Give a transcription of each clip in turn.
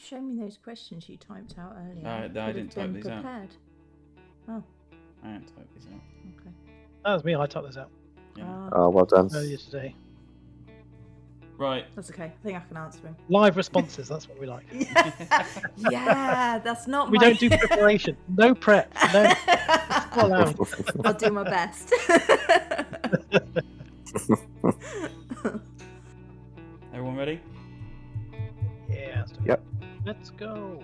show me those questions you typed out earlier. I didn't type these out. Oh. I didn't type these out. Okay. That was me. I typed this out Yeah. Oh, well done. earlier today. Right. That's okay. I think I can answer him. Live responses. That's what we like. Yeah, that's not We don't do preparation. No prep. No. Not allowed. I'll do my best. Everyone ready? Yeah. Let's do it. Yep. Let's go.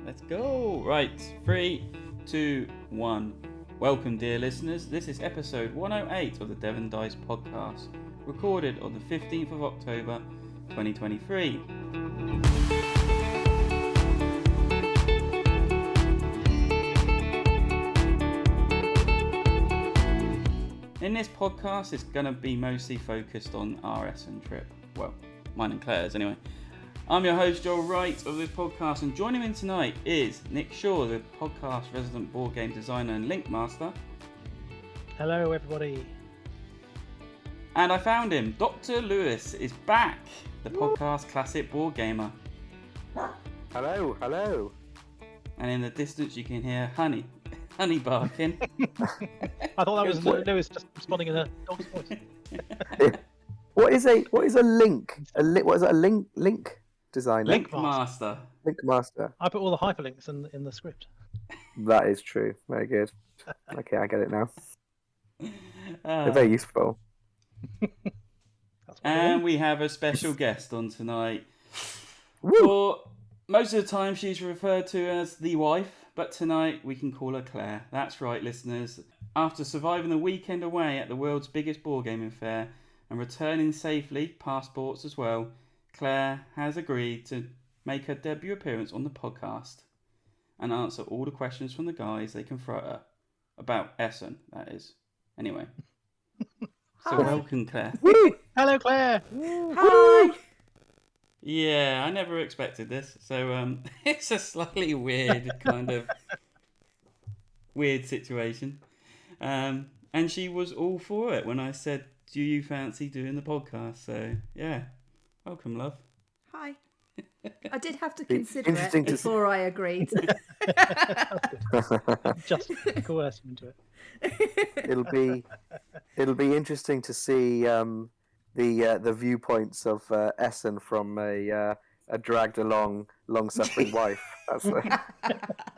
Let's go. Right. 3, 2, 1. Welcome, dear listeners. This is episode 108 of the Devon Dice podcast, recorded on the 15th of October, 2023. In this podcast, it's going to be mostly focused on our Essen trip. Well, mine and Claire's anyway. I'm your host, Joel Wright, of this podcast, and joining me tonight is Nick Shaw, the podcast resident board game designer and link master. Hello, everybody. And I found him. Dr. Lewis is back, the podcast classic board gamer. Hello, hello. And in the distance, you can hear Honey barking. I thought that was Lewis just responding in a dog's voice. What is a link? What is that? A link designer? Link master. Link master. I put all the hyperlinks in the script. That is true. Very good. Okay, I get it now. They're very useful. And we have a special guest on tonight. Woo! For most of the time, she's referred to as the wife, but tonight we can call her Claire. That's right, listeners. After surviving the weekend away at the world's biggest board gaming fair and returning safely, passports as well, Claire has agreed to make her debut appearance on the podcast and answer all the questions from the guys they can throw at her. About Essen, that is. Anyway. So welcome, Claire. Hello, Claire. Hi. Yeah, I never expected this. So it's a slightly weird weird situation. And she was all for it when I said, do you fancy doing the podcast? So yeah, welcome, love. Hi. I did have to consider it Interesting to before I agreed. Just coerce him into it. It'll be interesting to see the viewpoints of Essen from a dragged along, long-suffering wife. That's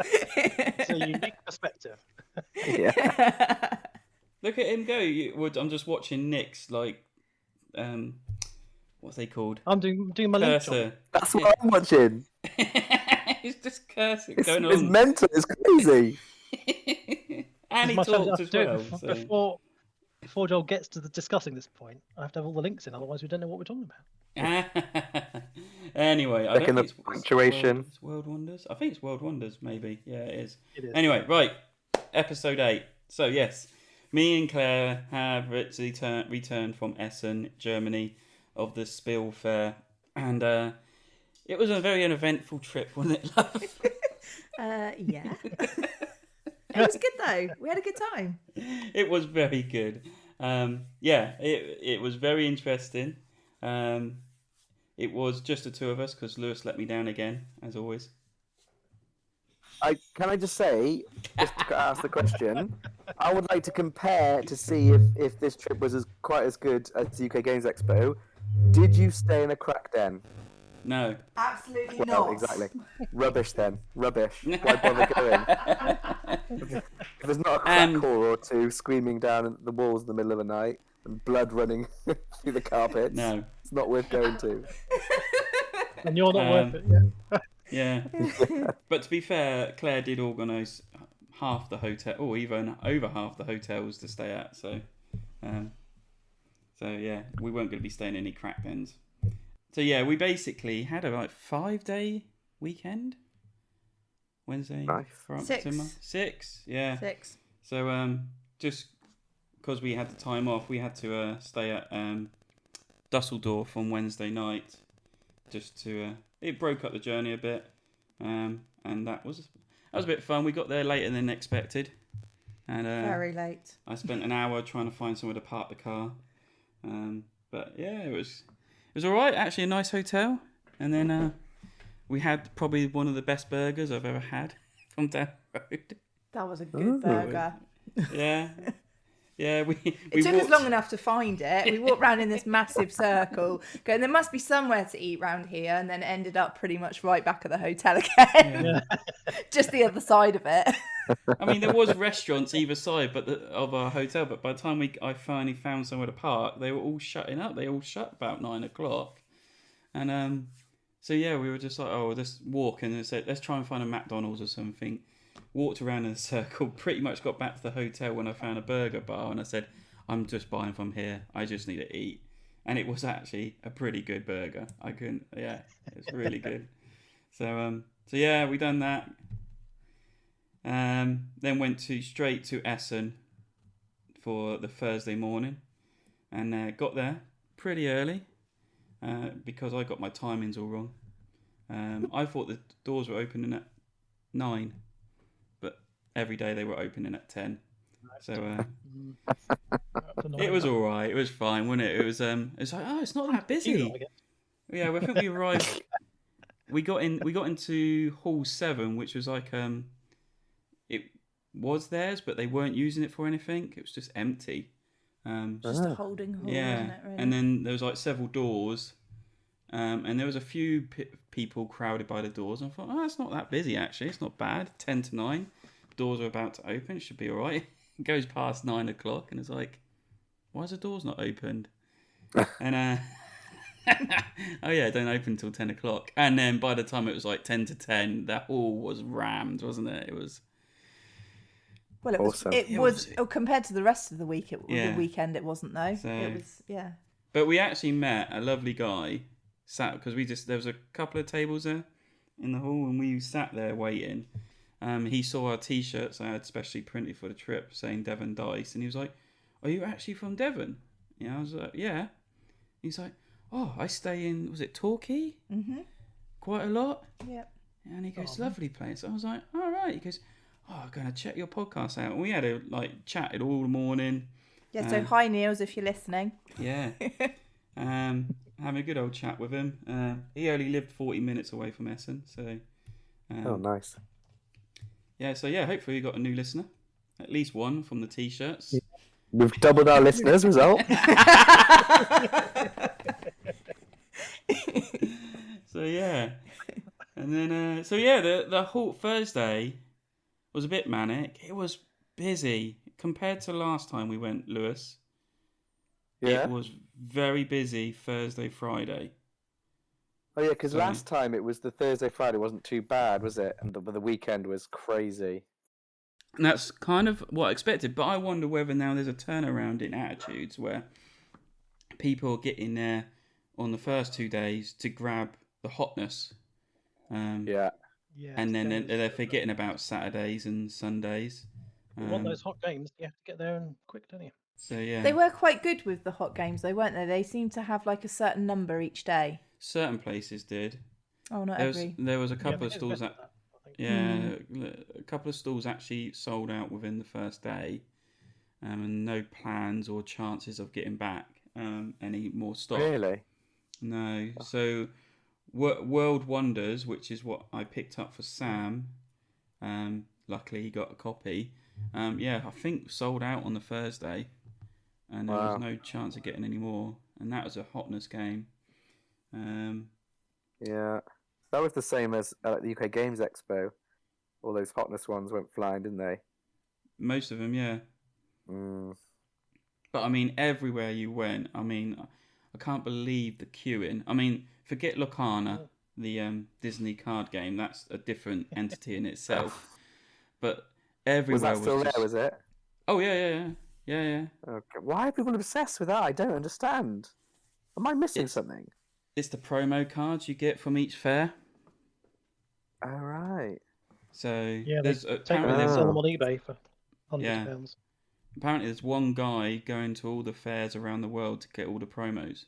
It's a unique perspective. yeah. Look at him go. I'm just watching Nick's what's they called? I'm doing my link job. Cursor. That's what I'm watching. He's just cursing, It's going on. mental. It's crazy. And he As much as I talks have as to do well. it So. before Joel gets to discussing this point, I have to have all the links in, otherwise we don't know what we're talking about. Anyway, I Checking don't think the punctuation. It's World Wonders. I think it's World Wonders, maybe. Yeah, it is. It is. Anyway, right. Episode 8. So, yes, me and Claire have returned from Essen, Germany, of the Spiel Fair. And it was a very uneventful trip, wasn't it, love? Yeah. It was good though. We had a good time. It was very good. Yeah, it was very interesting. It was just the two of us because Lewis let me down again, as always. Can I just say, just to ask the question, I would like to compare to see if this trip was quite as good as the UK Games Expo. Did you stay in a crack den? No. Absolutely Well, not. exactly. Rubbish then. Rubbish. Why bother going? If there's not a crack whore or two screaming down at the walls in the middle of the night and blood running through the carpets, No. it's not worth going to. And you're not worth it, yeah. Yeah. But to be fair, Claire did organise half the hotel, or even over half the hotels to stay at. So yeah, we weren't going to be staying in any crack dens. So yeah, we basically had a 5-day weekend. Wednesday, Nice. Friday, 6. 6, yeah. 6. So just because we had the time off, we had to stay at Dusseldorf on Wednesday night, just to it broke up the journey a bit, and that was a bit fun. We got there later than expected, and Very late. I spent an hour trying to find somewhere to park the car, but yeah, it was all right. Actually, a nice hotel, and then we had probably one of the best burgers I've ever had from down the road. That was a good burger. Yeah. Yeah, It took us long enough to find it. We walked around in this massive circle, going, there must be somewhere to eat round here, and then ended up pretty much right back at the hotel again. Yeah. Just the other side of it. I mean, there was restaurants either side of our hotel, but by the time I finally found somewhere to park, they were all shutting up. They all shut about 9 o'clock. And so, yeah, we were just like, oh, let's walk. And said, let's try and find a McDonald's or something. Walked around in a circle, pretty much got back to the hotel when I found a burger bar. And I said, I'm just buying from here. I just need to eat. And it was actually a pretty good burger. It was really good. So yeah, we done that. Then went straight to Essen for the Thursday morning. And got there pretty early. Because I got my timings all wrong. I thought the doors were opening at 9, but every day they were opening at 10. So it was all right. It was fine, wasn't it? It was like, oh, it's not that busy. Yeah, I think we arrived. We got into Hall 7, which was like it was theirs, but they weren't using it for anything. It was just empty. Just a holding hall, yeah. wasn't it, really? And then there was like several doors, and there was a few people crowded by the doors. And I thought, oh, it's not that busy actually. It's not bad. 10 to 9, doors are about to open. It should be all right. It goes past 9 o'clock, and it's like, why is the doors not opened? And oh yeah, don't open until 10 o'clock. And then by the time it was like 10 to 10, the hall was rammed, wasn't it? It was. Well, it was compared to the rest of the week. The weekend it wasn't though. So, it was But we actually met a lovely guy. Because there was a couple of tables there in the hall, and we sat there waiting. He saw our T-shirts I had specially printed for the trip, saying Devon Dice, and he was like, "Are you actually from Devon?" Yeah, I was like, "Yeah." He's like, "Oh, I stay in Torquay, quite a lot." Yep. And he goes, "Lovely place." I was like, "All right." He goes, "Oh, I'm gonna check your podcast out." And we had chatted all the morning. Yeah. So hi, Niels, if you're listening. Yeah. Having a good old chat with him. He only lived 40 minutes away from Essen, so. Oh, nice. Yeah. So yeah, hopefully we got a new listener, at least one from the T-shirts. We've doubled our listeners. Result. So yeah, and then the whole Thursday was a bit manic. It was busy compared to last time we went, Lewis. Yeah. It was very busy Thursday, Friday. Oh yeah, because last time it was the Thursday, Friday wasn't too bad, was it? And the weekend was crazy. And that's kind of what I expected, but I wonder whether now there's a turnaround in attitudes where people are getting there on the first 2 days to grab the hotness. Yeah. And then they're forgetting about Saturdays and Sundays. You want those hot games, you have to get there and quick, don't you? So yeah. They were quite good with the hot games though, weren't they? They seemed to have like a certain number each day. Certain places did. Oh, not every. There was a couple of stalls that. a couple of stalls actually sold out within the first day, and no plans or chances of getting back any more stock. Really? No. So, World Wonders, which is what I picked up for Sam. Luckily, he got a copy. I think sold out on the Thursday, and there was no chance of getting any more. And that was a hotness game. Yeah, that was the same as the UK Games Expo. All those hotness ones went flying, didn't they? Most of them, yeah. But I mean, everywhere you went, I mean, I can't believe the queuing. I mean, forget Locana, the Disney card game. That's a different entity in itself. But everywhere was that still there? Was it? Oh yeah. Okay. Why are people obsessed with that? I don't understand. Am I missing something? It's the promo cards you get from each fair. All right. So there's apparently they sell them on eBay for £100. Apparently, there's one guy going to all the fairs around the world to get all the promos.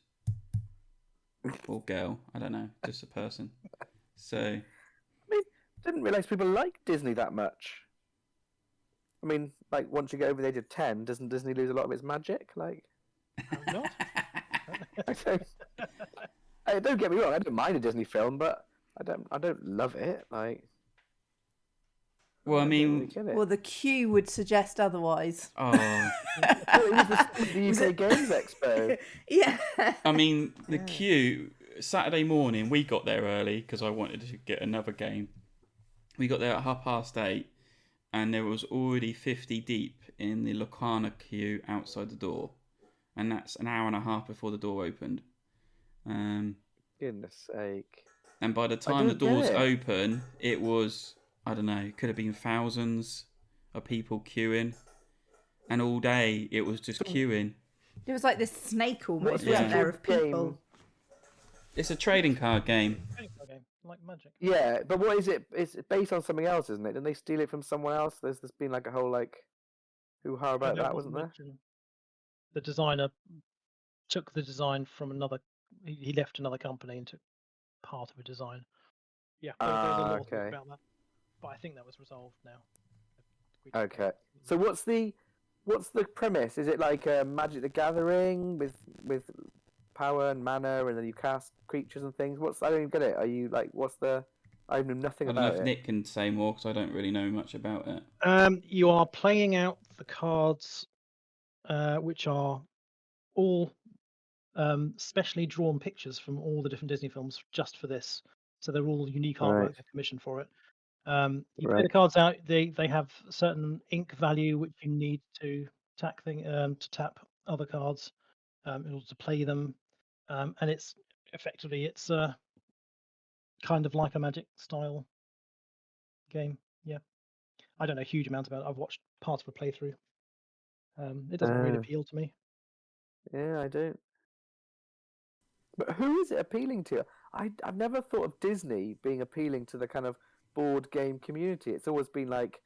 Or girl, I don't know, just a person. So, I mean, didn't realise people like Disney that much. I mean, like once you get over the age of 10, doesn't Disney lose a lot of its magic? Like, not. don't get me wrong, I don't mind a Disney film, but I don't love it. Like, Well, I don't mean, really get it. Well, the queue would suggest otherwise. oh, Well, it was the UK Games Expo. Yeah. I mean, the queue Saturday morning. We got there early because I wanted to get another game. We got there at 8:30, and there was already 50 deep in the Locarno queue outside the door, and that's an hour and a half before the door opened. Goodness sake! And by the time the don't get doors it. open, it was, I don't know, it could have been thousands of people queuing, and all day it was just queuing. It was like this snake almost, What's the wasn't there, actual of people? game? It's a trading card game. Okay, like Magic. Yeah, but what is it? It's based on something else, isn't it? Didn't they steal it from someone else? There's been like a whole like hoo-ha about that, wasn't there? The designer took the design from another. He left another company and took part of a design. Yeah, there was a lot of talk okay. about that, but I think that was resolved now. Okay. So what's the premise? Is it like Magic the Gathering with power and mana, and then you cast creatures and things? I don't even get it. Are you like I know nothing I don't know about if it. Nick can say more because I don't really know much about it. You are playing out the cards, which are all specially drawn pictures from all the different Disney films just for this. So they're all unique artwork Right. they're commissioned for it. You play Right. the cards out. They have certain ink value which you need to tap other cards in order to play them, and it's kind of like a Magic style game. Yeah, I don't know a huge amount about it. I've watched part of a playthrough. It doesn't really appeal to me. Yeah, I don't. But who is it appealing to? I've never thought of Disney being appealing to the kind of board game community. It's always been like,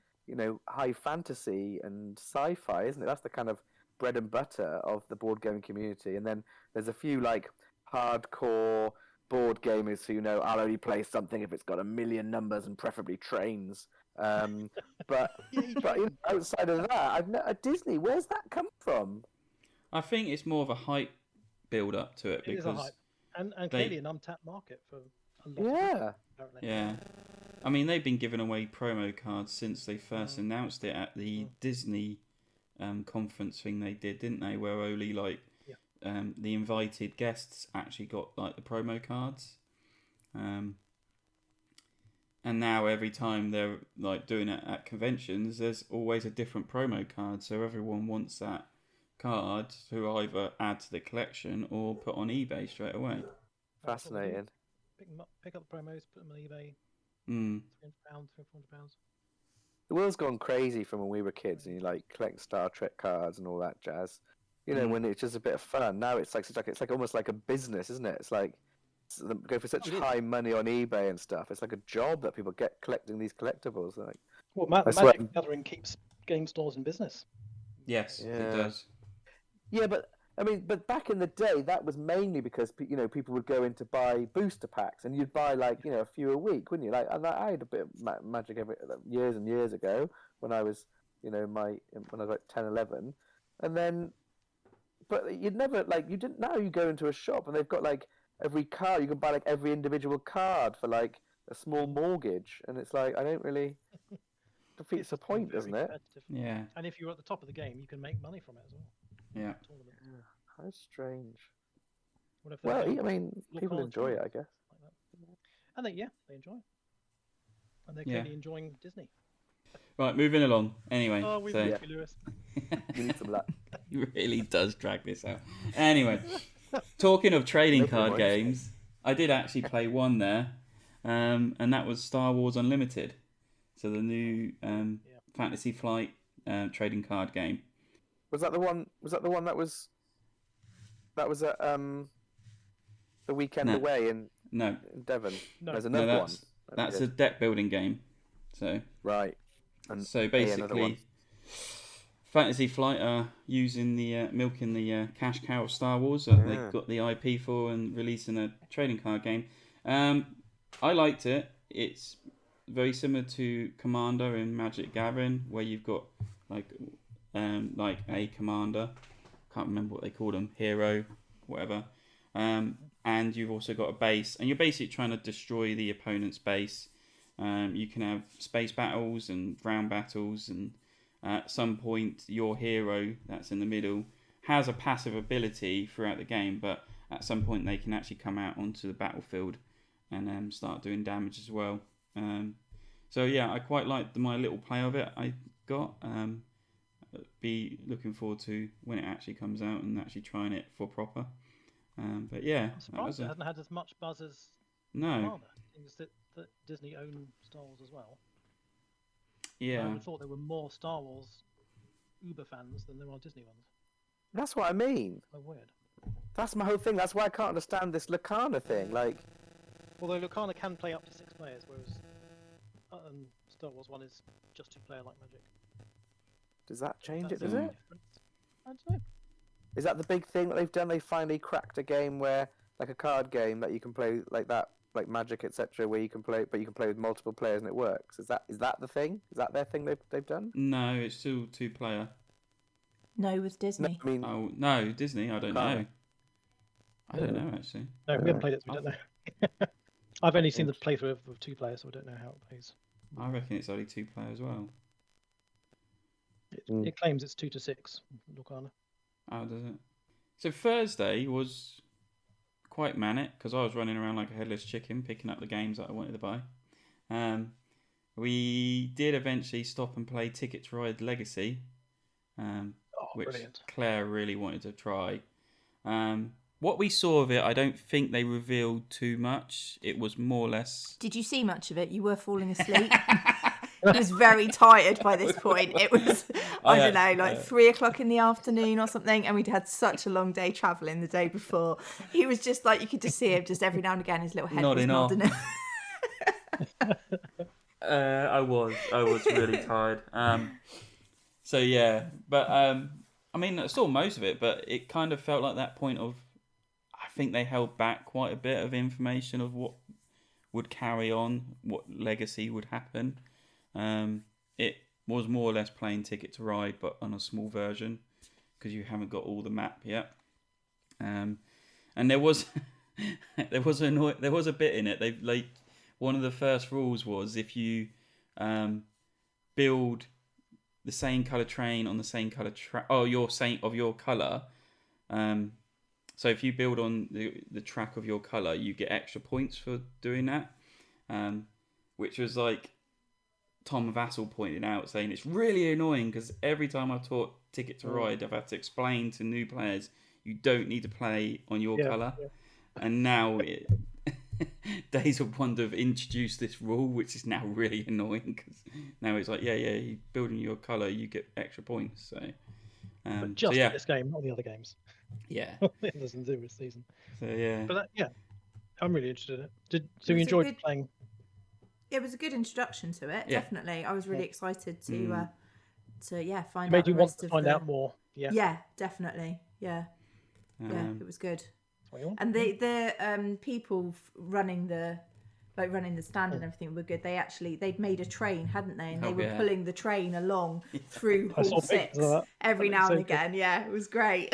high fantasy and sci-fi, isn't it? That's the kind of bread and butter of the board game community. And then there's a few like hardcore board gamers who I'll only play something if it's got 1 million numbers and preferably trains. But outside of that, Disney, where's that come from? I think it's more of a hype build up to it It is a hype, and clearly an untapped market for a lot of people, apparently. Yeah. I mean, they've been giving away promo cards since they first announced it at the Disney conference thing they did, didn't they? Where only the invited guests actually got like the promo cards. And now every time they're like doing it at conventions, there's always a different promo card. So everyone wants that card to either add to the collection or put on eBay straight away. Fascinating. Pick up the promos, put them on eBay. Mm. £300, £400. The world's gone crazy from when we were kids, and you like collect Star Trek cards and all that jazz. When it's just a bit of fun. Now it's like almost like a business, isn't it? It's like go for such high money on eBay and stuff. It's like a job that people get collecting these collectibles. Like, well, Magic Gathering keeps game stores in business. Yes, it does. Yeah, but back in the day, that was mainly because people would go in to buy booster packs, and you'd buy a few a week, wouldn't you? Like, I had a bit of Magic years and years ago when I was when I was like 10, 11, and then, but you'd never you didn't. Now you go into a shop and they've got every card. You can buy every individual card for a small mortgage, and it's I don't really. Defeats the point, doesn't it? Yeah. And if you're at the top of the game, you can make money from it as well. Yeah. How strange. Well, people enjoy it, I guess. And they enjoy it. And they're clearly enjoying Disney. Right, moving along. Anyway. Oh, we miss you, Lewis. You need some luck. He really does drag this out. Anyway, talking of trading card games, I did actually play one there, and that was Star Wars Unlimited. So the new Fantasy Flight trading card game. Was that the one? That was at the weekend away in Devon? No. There's another one. That's a deck building game. So right. And so basically, Fantasy Flight are using milking the cash cow of Star Wars that they got the IP for and releasing a trading card game. I liked it. It's very similar to Commander in Magic Gathering, where you've got like a commander. Can't remember what they called them, hero, whatever. and you've also got a base, and you're basically trying to destroy the opponent's base. You can have space battles and ground battles, and at some point your hero that's in the middle has a passive ability throughout the game, but at some point they can actually come out onto the battlefield and start doing damage as well. So yeah, I quite liked my little play of it I got. Be looking forward to when it actually comes out and actually trying it for proper. But yeah, I'm surprised it hasn't had as much buzz as no. Father. Things that Disney own Star Wars as well. Yeah. I would have thought there were more Star Wars Uber fans than there are Disney ones. That's what I mean. So weird. That's my whole thing. That's why I can't understand this Lacana thing. Like, although Lucana can play up to 6 players, whereas Star Wars 1 is just 2-player like Magic. does that change it? That's Does the it? only difference. I don't know. Is that the big thing that they've done? They finally cracked a game where, like a card game that you can play like that, like Magic, etc., where you can play, but you can play with multiple players and it works. Is that the thing? Is that their thing they've done? No, it's still 2-player. No, with No, Disney. I mean, Oh no, Disney. I don't know. I don't know actually. No, we haven't played it, so we don't know. I've only seen the playthrough of 2 players, so I don't know how it plays. I reckon it's only 2-player as well. It claims it's 2 to 6, Lucana. Oh, does it? So Thursday was quite manic because I was running around like a headless chicken picking up the games that I wanted to buy. We did eventually stop and play Ticket to Ride Legacy, which brilliant. Claire really wanted to try. What we saw of it, I don't think they revealed too much. It was more or less... Did you see much of it? You were falling asleep. I was very tired by this point. It was, I don't know, like 3 o'clock in the afternoon or something, and we'd had such a long day travelling the day before. He was just like, you could just see him just every now and again, his little head Nodding was nodding. I was really tired. So yeah, but I mean, I saw most of it, but it kind of felt like that point of, I think they held back quite a bit of information of what would carry on, what legacy would happen. It was more or less playing Ticket to Ride, but on a small version because you haven't got all the map yet. And there was there was a bit in it. They like one of the first rules was if you build the same color train on the same color track, of your color. So if you build on the track of your color, you get extra points for doing that. Which was like Tom Vassell pointed out, saying it's really annoying because every time I've taught Ticket to Ride, I've had to explain to new players you don't need to play on your colour. Yeah. And now Days of Wonder have introduced this rule, which is now really annoying because now it's like, you building your colour, you get extra points. So, but just in this game, not the other games. Yeah, it doesn't do with season. So yeah, but I'm really interested in it. So you enjoyed playing? It was a good introduction to it, definitely. I was really excited to find out. Made you want to find out more. Yeah, definitely. Yeah, it was good. And the people running the stand and everything were good. They'd made a train, hadn't they? And they were pulling the train along through Hall 6 every now and again. Good. Yeah, it was great.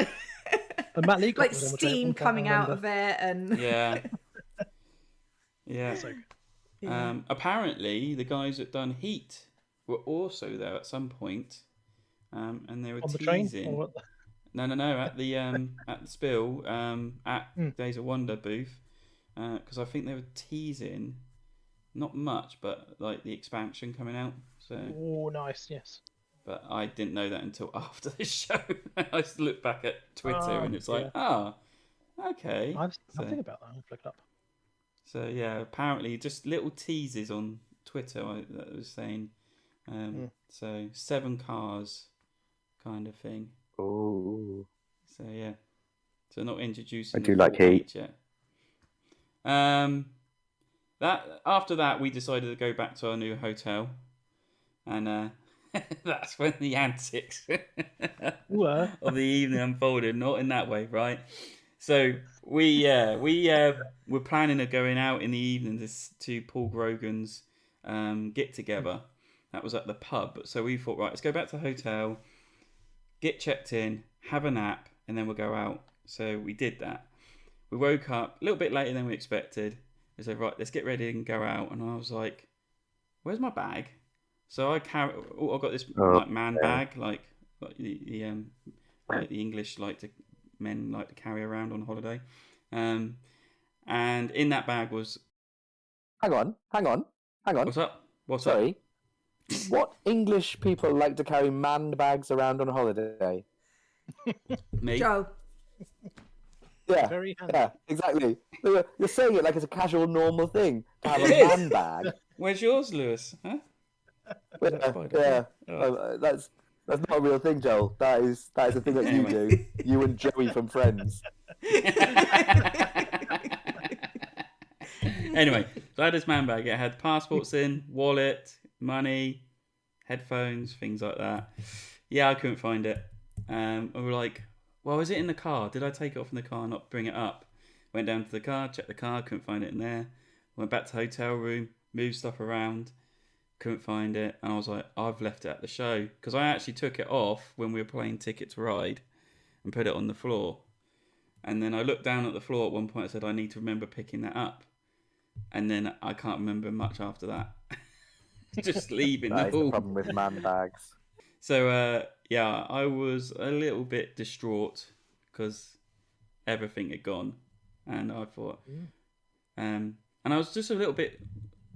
And Matt Lee like steam coming out of it, and yeah. Apparently, the guys that done Heat were also there at some point, and they were on the teasing. Train, No, at the at the Spiel at Days of Wonder booth, because I think they were teasing, not much, but like the expansion coming out. So nice, yes. But I didn't know that until after the show. I just looked back at Twitter and it's like, okay. I've nothing about that. I'll look it up. So yeah, apparently just little teases on Twitter that was saying, so 7 cars, kind of thing. Oh. So yeah, so not introducing. I do like Heat yet. That after that we decided to go back to our new hotel, and that's when the antics of the evening unfolded. Not in that way, right? So we were planning on going out in the evening to Paul Grogan's get together. That was at the pub. So we thought, right, let's go back to the hotel, get checked in, have a nap, and then we'll go out. So we did that. we woke up a little bit later than we expected. We said, right, let's get ready and go out. And I was like, where's my bag? So I've got this man bag, like the English men like to carry around on holiday. And in that bag was... Hang on. What's up? Sorry. What English people like to carry man bags around on holiday? Me. Joe. Yeah, very handy. Yeah, exactly. You're saying it like it's a casual, normal thing to have a man bag. Where's yours, Lewis? Huh? Yeah. That's not a real thing, Joel. That is a thing that you do. You and Joey from Friends. Anyway, so I had this man bag. It had passports in, wallet, money, headphones, things like that. Yeah, I couldn't find it. We were like, well, is it in the car? Did I take it off in the car and not bring it up? Went down to the car, checked the car, couldn't find it in there. Went back to the hotel room, moved stuff around, couldn't find it. And I was like, I've left it at the show. Because I actually took it off when we were playing Ticket to Ride and put it on the floor. And then I looked down at the floor at one point and said, I need to remember picking that up. And then I can't remember much after that. Just leaving the hall. That is the problem with man bags. So, yeah, I was a little bit distraught because everything had gone. And I thought... and I was just a little bit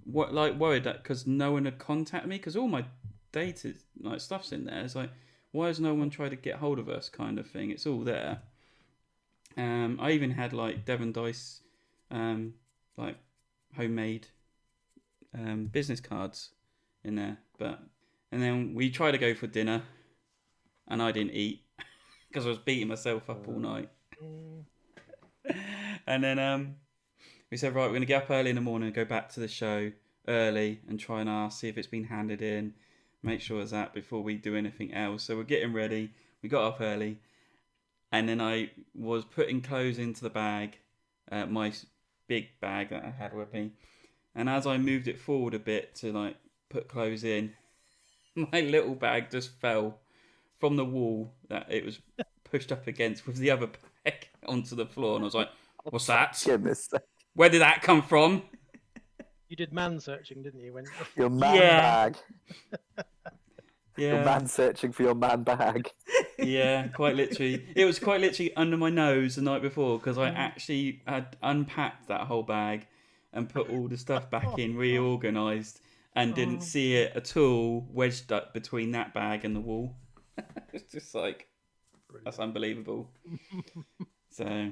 worried that because no one had contacted me, because all my data, stuff's in there. It's like, why has no one tried to get hold of us kind of thing? It's all there. I even had, Devon Dice, homemade business cards in there. And then we tried to go for dinner, and I didn't eat because I was beating myself up all night. And then we said, right, we're going to get up early in the morning and go back to the show early and try and ask, see if it's been handed in, make sure it's that before we do anything else. So we're getting ready. We got up early, and then I was putting clothes into the bag, my big bag that I had with me. And as I moved it forward a bit to put clothes in, my little bag just fell from the wall that it was pushed up against with the other bag onto the floor. And I was like, what's that? Goodness. Where did that come from? You did man searching, didn't you? Your man bag. Yeah. Your man searching for your man bag. Yeah, quite literally. It was quite literally under my nose the night before because I actually had unpacked that whole bag and put all the stuff back in, reorganised, and didn't see it at all wedged up between that bag and the wall. It's just that's unbelievable. So...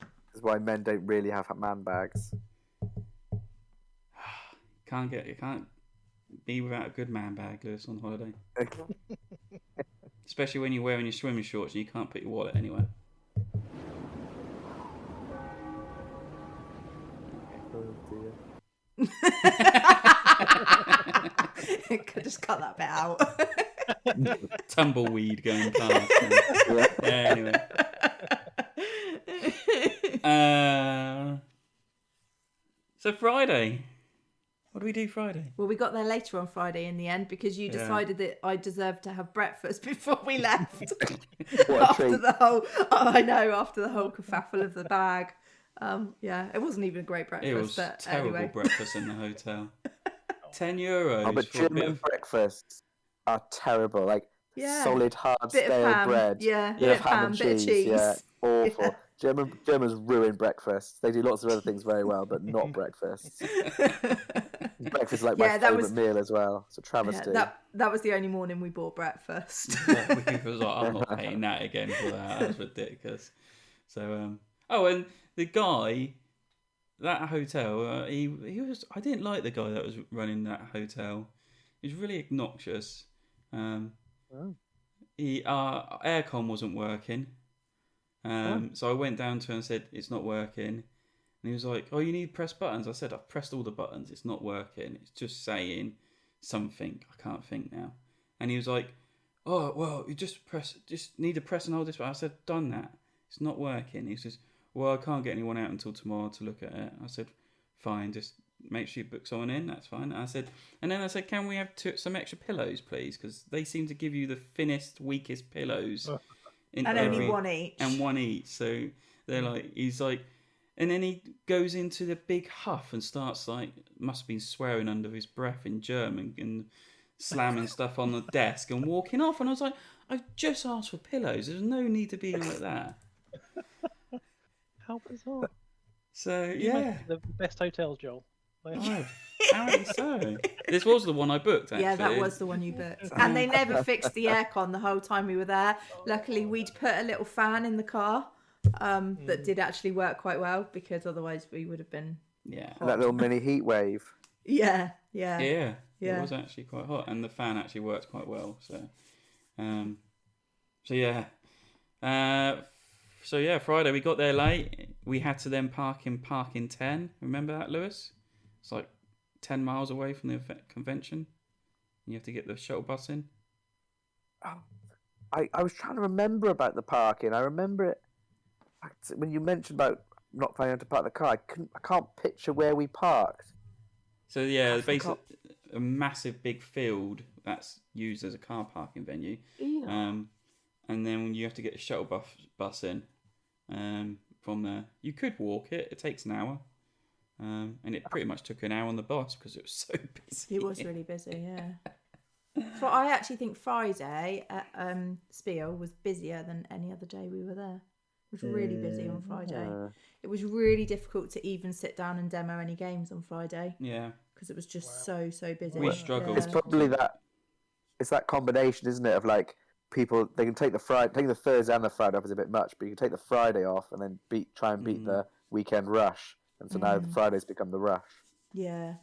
This is why men don't really have man bags. Can't be without a good man bag, Lewis, on holiday. Especially when you're wearing your swimming shorts and you can't put your wallet anywhere. Oh dear. Just cut that bit out. Tumbleweed going past. Anyway. So Friday. What do we do Friday? Well, we got there later on Friday in the end because you decided that I deserved to have breakfast before we left. After the whole kerfuffle of the bag. It wasn't even a great breakfast. It was but terrible anyway. breakfast in the hotel. €10 but for a bit German of... breakfasts are terrible. Solid, hard, stale bread. Yeah, bit of ham and cheese. Yeah, awful. Yeah. Germans ruin breakfast. They do lots of other things very well, but not breakfast. Breakfast is my favourite meal as well. It's a travesty. Yeah, that was the only morning we bought breakfast. Because I'm not paying that again for that. That's ridiculous. So, and the guy, that hotel, he was. I didn't like the guy that was running that hotel. He was really obnoxious. Our aircon wasn't working. So I went down to him and said, it's not working. And he was like, oh, you need to press buttons. I said, I've pressed all the buttons. It's not working. It's just saying something. I can't think now. And he was like, oh, well, you just need to press and hold this button. I said, done that. It's not working. He says, well, I can't get anyone out until tomorrow to look at it. I said, fine, just make sure you book someone in. That's fine. I said, can we have some extra pillows, please? Because they seem to give you the thinnest, weakest pillows. And only one each. And one each. So they're like, he's like, And then he goes into the big huff and starts like, must have been swearing under his breath in German and slamming stuff on the desk and walking off. And I was like, I've just asked for pillows. There's no need to be like that. How bizarre. So, You yeah. went to the best hotels, Joel. Oh, apparently so. This was the one I booked, actually. Yeah, that was the one you booked. And they never fixed the aircon the whole time we were there. Luckily, we'd put a little fan in the car that did actually work quite well, because otherwise we would have been hot. That little mini heat wave. Yeah. It was actually quite hot, and the fan actually worked quite well. So, Friday we got there late. We had to then park in Parking 10. Remember that, Lewis? It's like 10 miles away from the convention. You have to get the shuttle bus in. Oh, I was trying to remember about the parking. I remember it when you mentioned about not finding out to park the car. I can't picture where we parked. So yeah, basically a massive big field that's used as a car parking venue. Yeah. And then you have to get a shuttle bus in from there. You could walk it. It takes an hour. And it pretty much took an hour on the bus because it was so busy. It was really busy, yeah. I actually think Friday at Spiel was busier than any other day we were there. It was really busy on Friday. It was really difficult to even sit down and demo any games on Friday. Yeah. Because it was just so busy. We struggled. It's probably it's that combination, isn't it, of like people, they can take the Thursday and the Friday off is a bit much, but you can take the Friday off and then try and beat the weekend rush. And so now the Fridays become the rush. Yeah.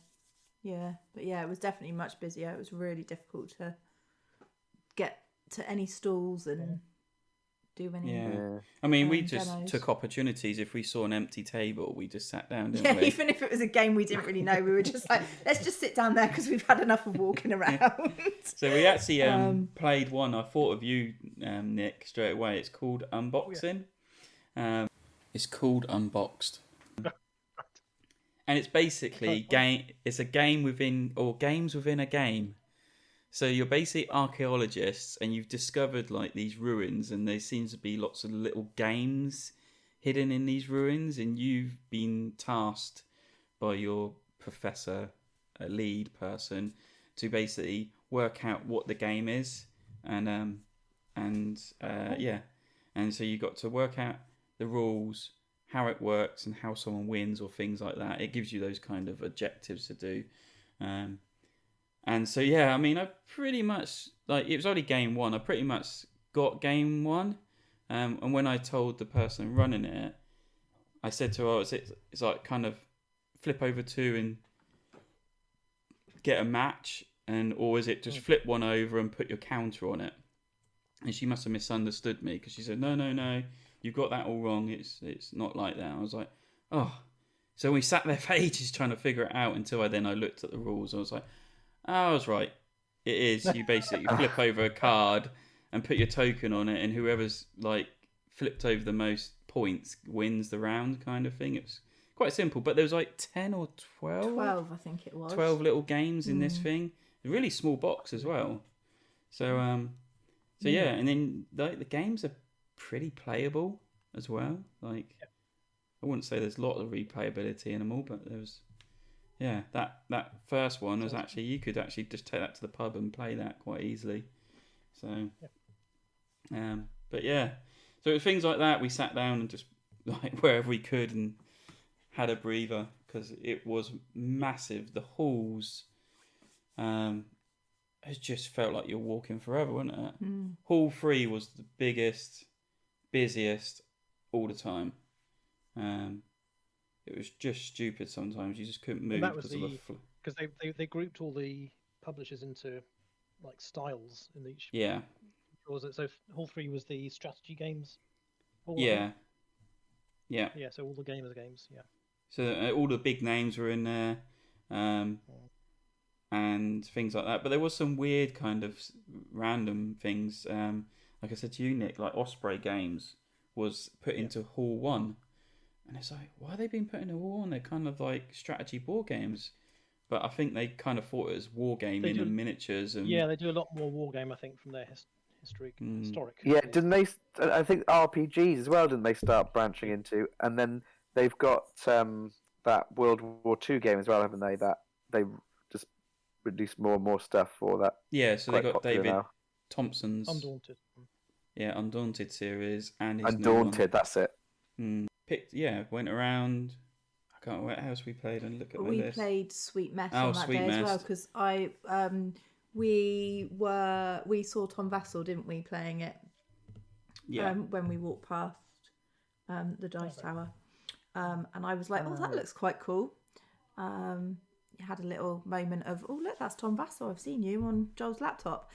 But yeah, it was definitely much busier. It was really difficult to get to any stalls and do any. Yeah. I mean, we just took opportunities. If we saw an empty table, we just sat down, didn't we? Even if it was a game we didn't really know, we were just like, let's just sit down there because we've had enough of walking around. So we actually played one. I thought of you, Nick, straight away. It's called Unboxing. It's called Unboxed. And it's basically it's a game games within a game. So you're basically archaeologists and you've discovered like these ruins, and there seems to be lots of little games hidden in these ruins, and you've been tasked by your professor, a lead person, to basically work out what the game is, and so you got to work out the rules, how it works, and how someone wins or things like that. It gives you those kind of objectives to do. And so, yeah, I mean, I pretty much, like, it was only game one. I pretty much got game one. And when I told the person running it, I said to her, it's like kind of flip over two and get a match, or is it just flip one over and put your counter on it? And she must have misunderstood me, because she said, no, you've got that all wrong. It's not like that. I was like, oh. So we sat there for ages trying to figure it out until I looked at the rules. I was like, oh, I was right. It is. You basically flip over a card and put your token on it, and whoever's like flipped over the most points wins the round, kind of thing. It was quite simple, but there was like 10 or 12. 12, I think it was. 12 little games in this thing. A really small box as well. So yeah, and then like the games are pretty playable as well. Like, I wouldn't say there's a lot of replayability in them all, but there was, that first one was actually, you could actually just take that to the pub and play that quite easily. So, but yeah, so it was things like that. We sat down and just like wherever we could and had a breather, because it was massive. The halls, it just felt like you're walking forever, wasn't it? Hall 3 was the biggest, busiest all the time. It was just stupid sometimes. You just couldn't move. And that was because they grouped all the publishers into like styles in each. Yeah. Was it so? Hall 3 was the strategy games. Yeah. Yeah. So all the gamers games. Yeah. So all the big names were in there, and things like that. But there was some weird kind of random things. Like I said to you, Nick, like Osprey Games was put into Hall 1. And it's like, why are they being put in a Hall 1? They're kind of like strategy board games. But I think they kind of thought it was wargaming and miniatures. And yeah, they do a lot more wargame, I think, from their historic. Yeah, didn't they? I think RPGs as well, didn't they start branching into? And then they've got that World War II game as well, haven't they? That they just release more and more stuff for that. Yeah, so they got David now. Thompson's Undaunted. Undaunted series and his Undaunted, that's it. Went around. I can't remember what else we played and look at my we list. played Sweet Mess on that day as well, because we saw Tom Vassell, didn't we, playing it? Yeah. When we walked past the Dice Tower, and I was like, "Oh, that looks quite cool." Had a little moment of, "Oh, look, that's Tom Vassell. I've seen you on Joel's laptop."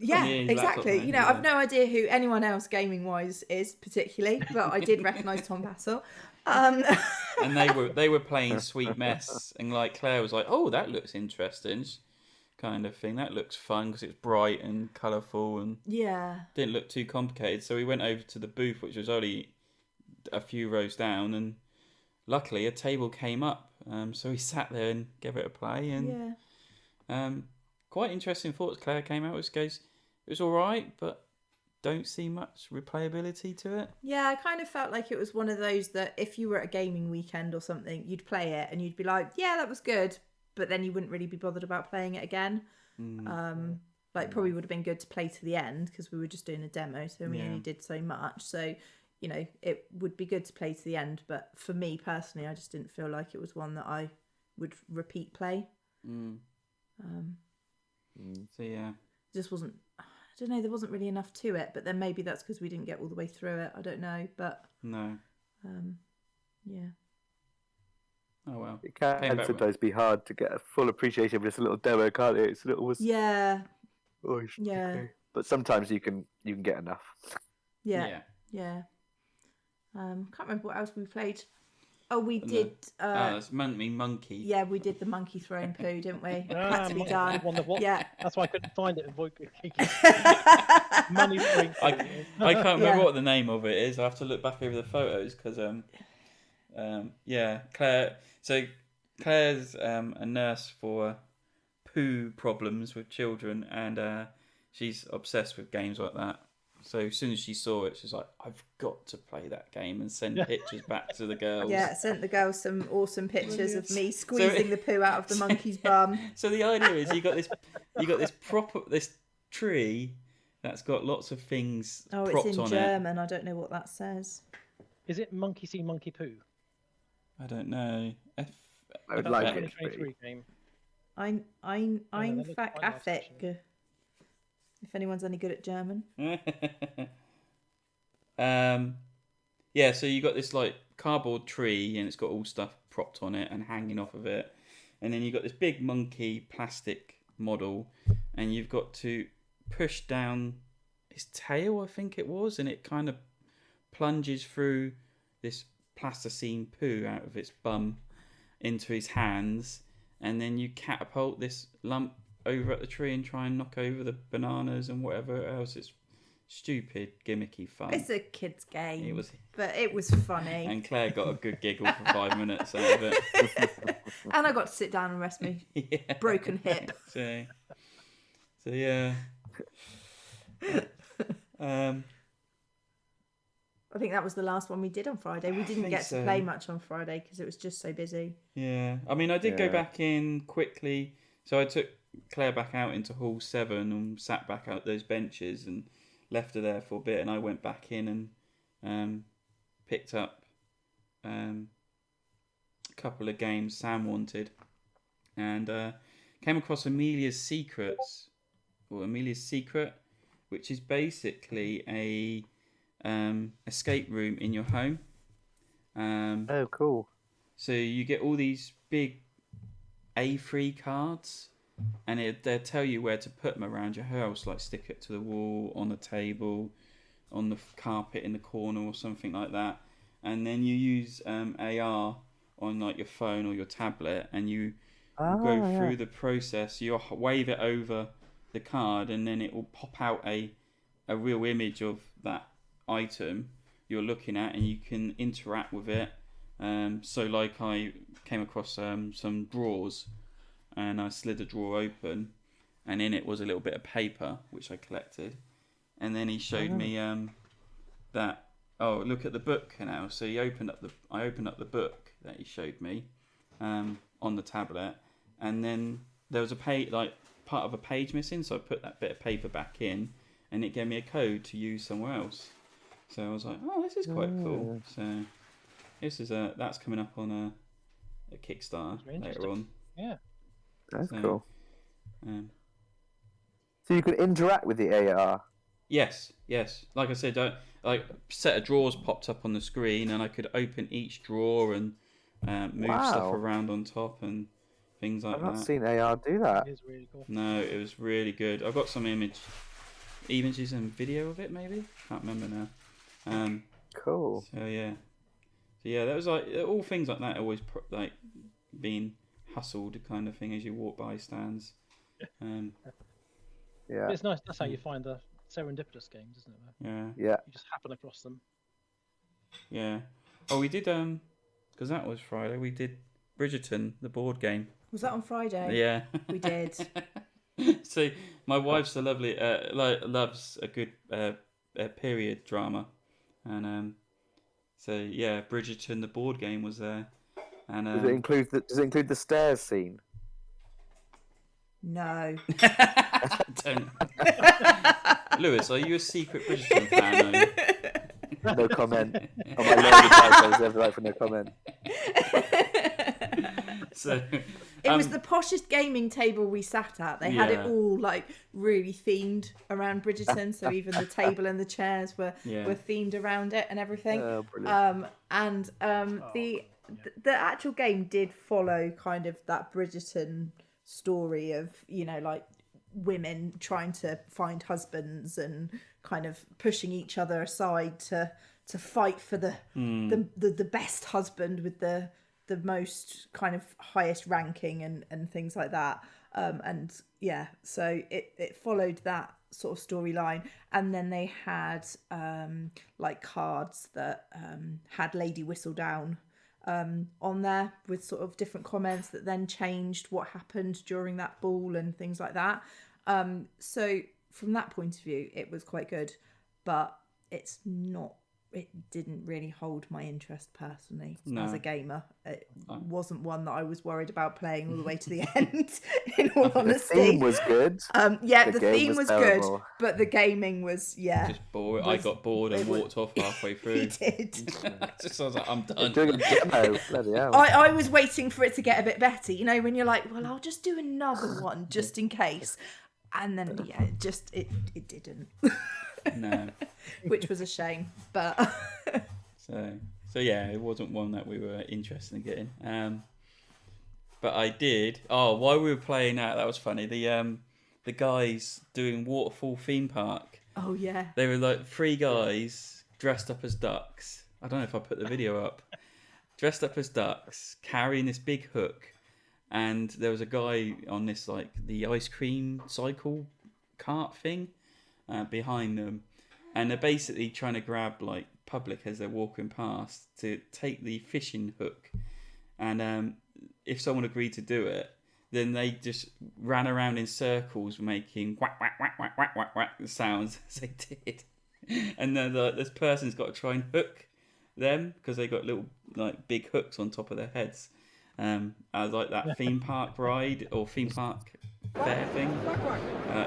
Yeah, exactly. You know, I've no idea who anyone else gaming wise is particularly, but I did recognise Tom Vassell. And they were playing Sweet Mess, and like Claire was like, "Oh, that looks interesting," kind of thing. That looks fun because it's bright and colourful and didn't look too complicated. So we went over to the booth, which was only a few rows down, and luckily a table came up. So we sat there and gave it a play, and quite interesting thoughts. Claire came out with goes, it was all right, but don't see much replayability to it. Yeah, I kind of felt like it was one of those that if you were at a gaming weekend or something, you'd play it and you'd be like, yeah, that was good, but then you wouldn't really be bothered about playing it again. Probably would have been good to play to the end because we were just doing a demo, so we only did so much. So, you know, it would be good to play to the end, but for me personally, I just didn't feel like it was one that I would repeat play. So yeah, just wasn't. I don't know. There wasn't really enough to it, but then maybe that's because we didn't get all the way through it. I don't know, but no. Yeah. Oh well. It can sometimes be hard to get a full appreciation of just a little demo, can't it? It's a little. Yeah. Okay. But sometimes you can get enough. Yeah. Can't remember what else we played. Oh, we did. It's monkey. Yeah, we did the monkey throwing poo, didn't we? Had to be done. Yeah, that's why I couldn't find it. I can't remember what the name of it is. I have to look back over the photos because Claire. So Claire's a nurse for poo problems with children, and she's obsessed with games like that. So as soon as she saw it, she's like, I've got to play that game and send pictures back to the girls. Yeah, sent the girls some awesome pictures of me squeezing the poo out of the monkey's bum. So the idea is you got this tree that's got lots of things propped on it. Oh, it's in German. I don't know what that says. Is it monkey see, monkey poo? I don't know. I would like it. 2023 game. Einfach affig. If anyone's any good at German. So you got this like cardboard tree and it's got all stuff propped on it and hanging off of it. And then you've got this big monkey plastic model and you've got to push down his tail, I think it was, and it kind of plunges through this plasticine poo out of its bum into his hands, and then you catapult this lump over at the tree and try and knock over the bananas and whatever else. It's stupid, gimmicky fun. It's a kid's game, but it was funny. And Claire got a good giggle for 5 minutes out of it. And I got to sit down and rest my broken hip. So yeah. I think that was the last one we did on Friday. We didn't get to play much on Friday because it was just so busy. Yeah. I mean, I did go back in quickly. So I took Claire back out into Hall 7 and sat back out those benches and left her there for a bit. And I went back in and picked up a couple of games Sam wanted. And came across Amelia's Secret, which is basically a escape room in your home. Oh, cool. So you get all these big A3 cards, and they'll tell you where to put them around your house, like stick it to the wall, on the table, on the carpet in the corner or something like that. And then you use AR on like your phone or your tablet, and you go through the process. You wave it over the card, and then it will pop out a real image of that item you're looking at, and you can interact with it. So like I came across some drawers, and I slid a drawer open, and in it was a little bit of paper which I collected, and then he showed me that. Oh, look at the book now. So I opened up the book that he showed me on the tablet, and then there was a page, like part of a page missing. So I put that bit of paper back in, and it gave me a code to use somewhere else. So I was like, oh, this is quite cool. So this is that's coming up on a Kickstarter later on. Yeah, that's cool. So you can interact with the AR. Yes. Like I said, like a set of drawers popped up on the screen, and I could open each drawer and move stuff around on top and things like that. I've not seen AR do that. It is really cool. No, it was really good. I've got some images and video of it. Maybe can't remember now. Cool. So yeah, that was like all things like that. Always like being hustled kind of thing as you walk by stands. Yeah, it's nice. That's how you find the serendipitous games, isn't it? Yeah. You just happen across them. Yeah. Oh, we did because that was Friday. We did Bridgeton, the board game. Was that on Friday? Yeah, we did. So my wife's loves a good period drama, and so yeah, Bridgeton, the board game, was there. And does it include the stairs scene? No. Don't. Lewis, are you a secret Bridgeton fan? No comment. On my lonely typos, I have the right for no comment. So it was the poshest gaming table we sat at. They had it all like really themed around Bridgeton, so even the table and the chairs were themed around it and everything. Oh, brilliant. The actual game did follow kind of that Bridgeton story of, you know, like women trying to find husbands and kind of pushing each other aside to fight for the best husband with the most kind of highest ranking and things like that. So it followed that sort of storyline, and then they had like cards that had Lady Whistledown on there with sort of different comments that then changed what happened during that ball and things like that. So from that point of view, it was quite good, but it didn't really hold my interest personally as a gamer. It wasn't one that I was worried about playing all the way to the end, in all honesty. The theme was good. The theme was good, but the gaming was, just bored. I got bored and walked off halfway through. He did. Just I was like, I'm done. Doing a demo. Bloody hell. I was waiting for it to get a bit better, you know, when you're like, well, I'll just do another one just in case. And then, it didn't. No. Which was a shame, but so yeah, it wasn't one that we were interested in getting. But I did. Oh, while we were playing that was funny. The guys doing Waterfall theme park. Oh yeah. They were like 3 guys dressed up as ducks. I don't know if I put the video up. Dressed up as ducks, carrying this big hook, and there was a guy on this like the ice cream cycle cart thing. Behind them, and they're basically trying to grab like public as they're walking past to take the fishing hook, and if someone agreed to do it, then they just ran around in circles making whack whack whack whack whack whack whack the sounds as they did, and then this person's got to try and hook them because they got little like big hooks on top of their heads, as like that theme park ride or theme park fair thing.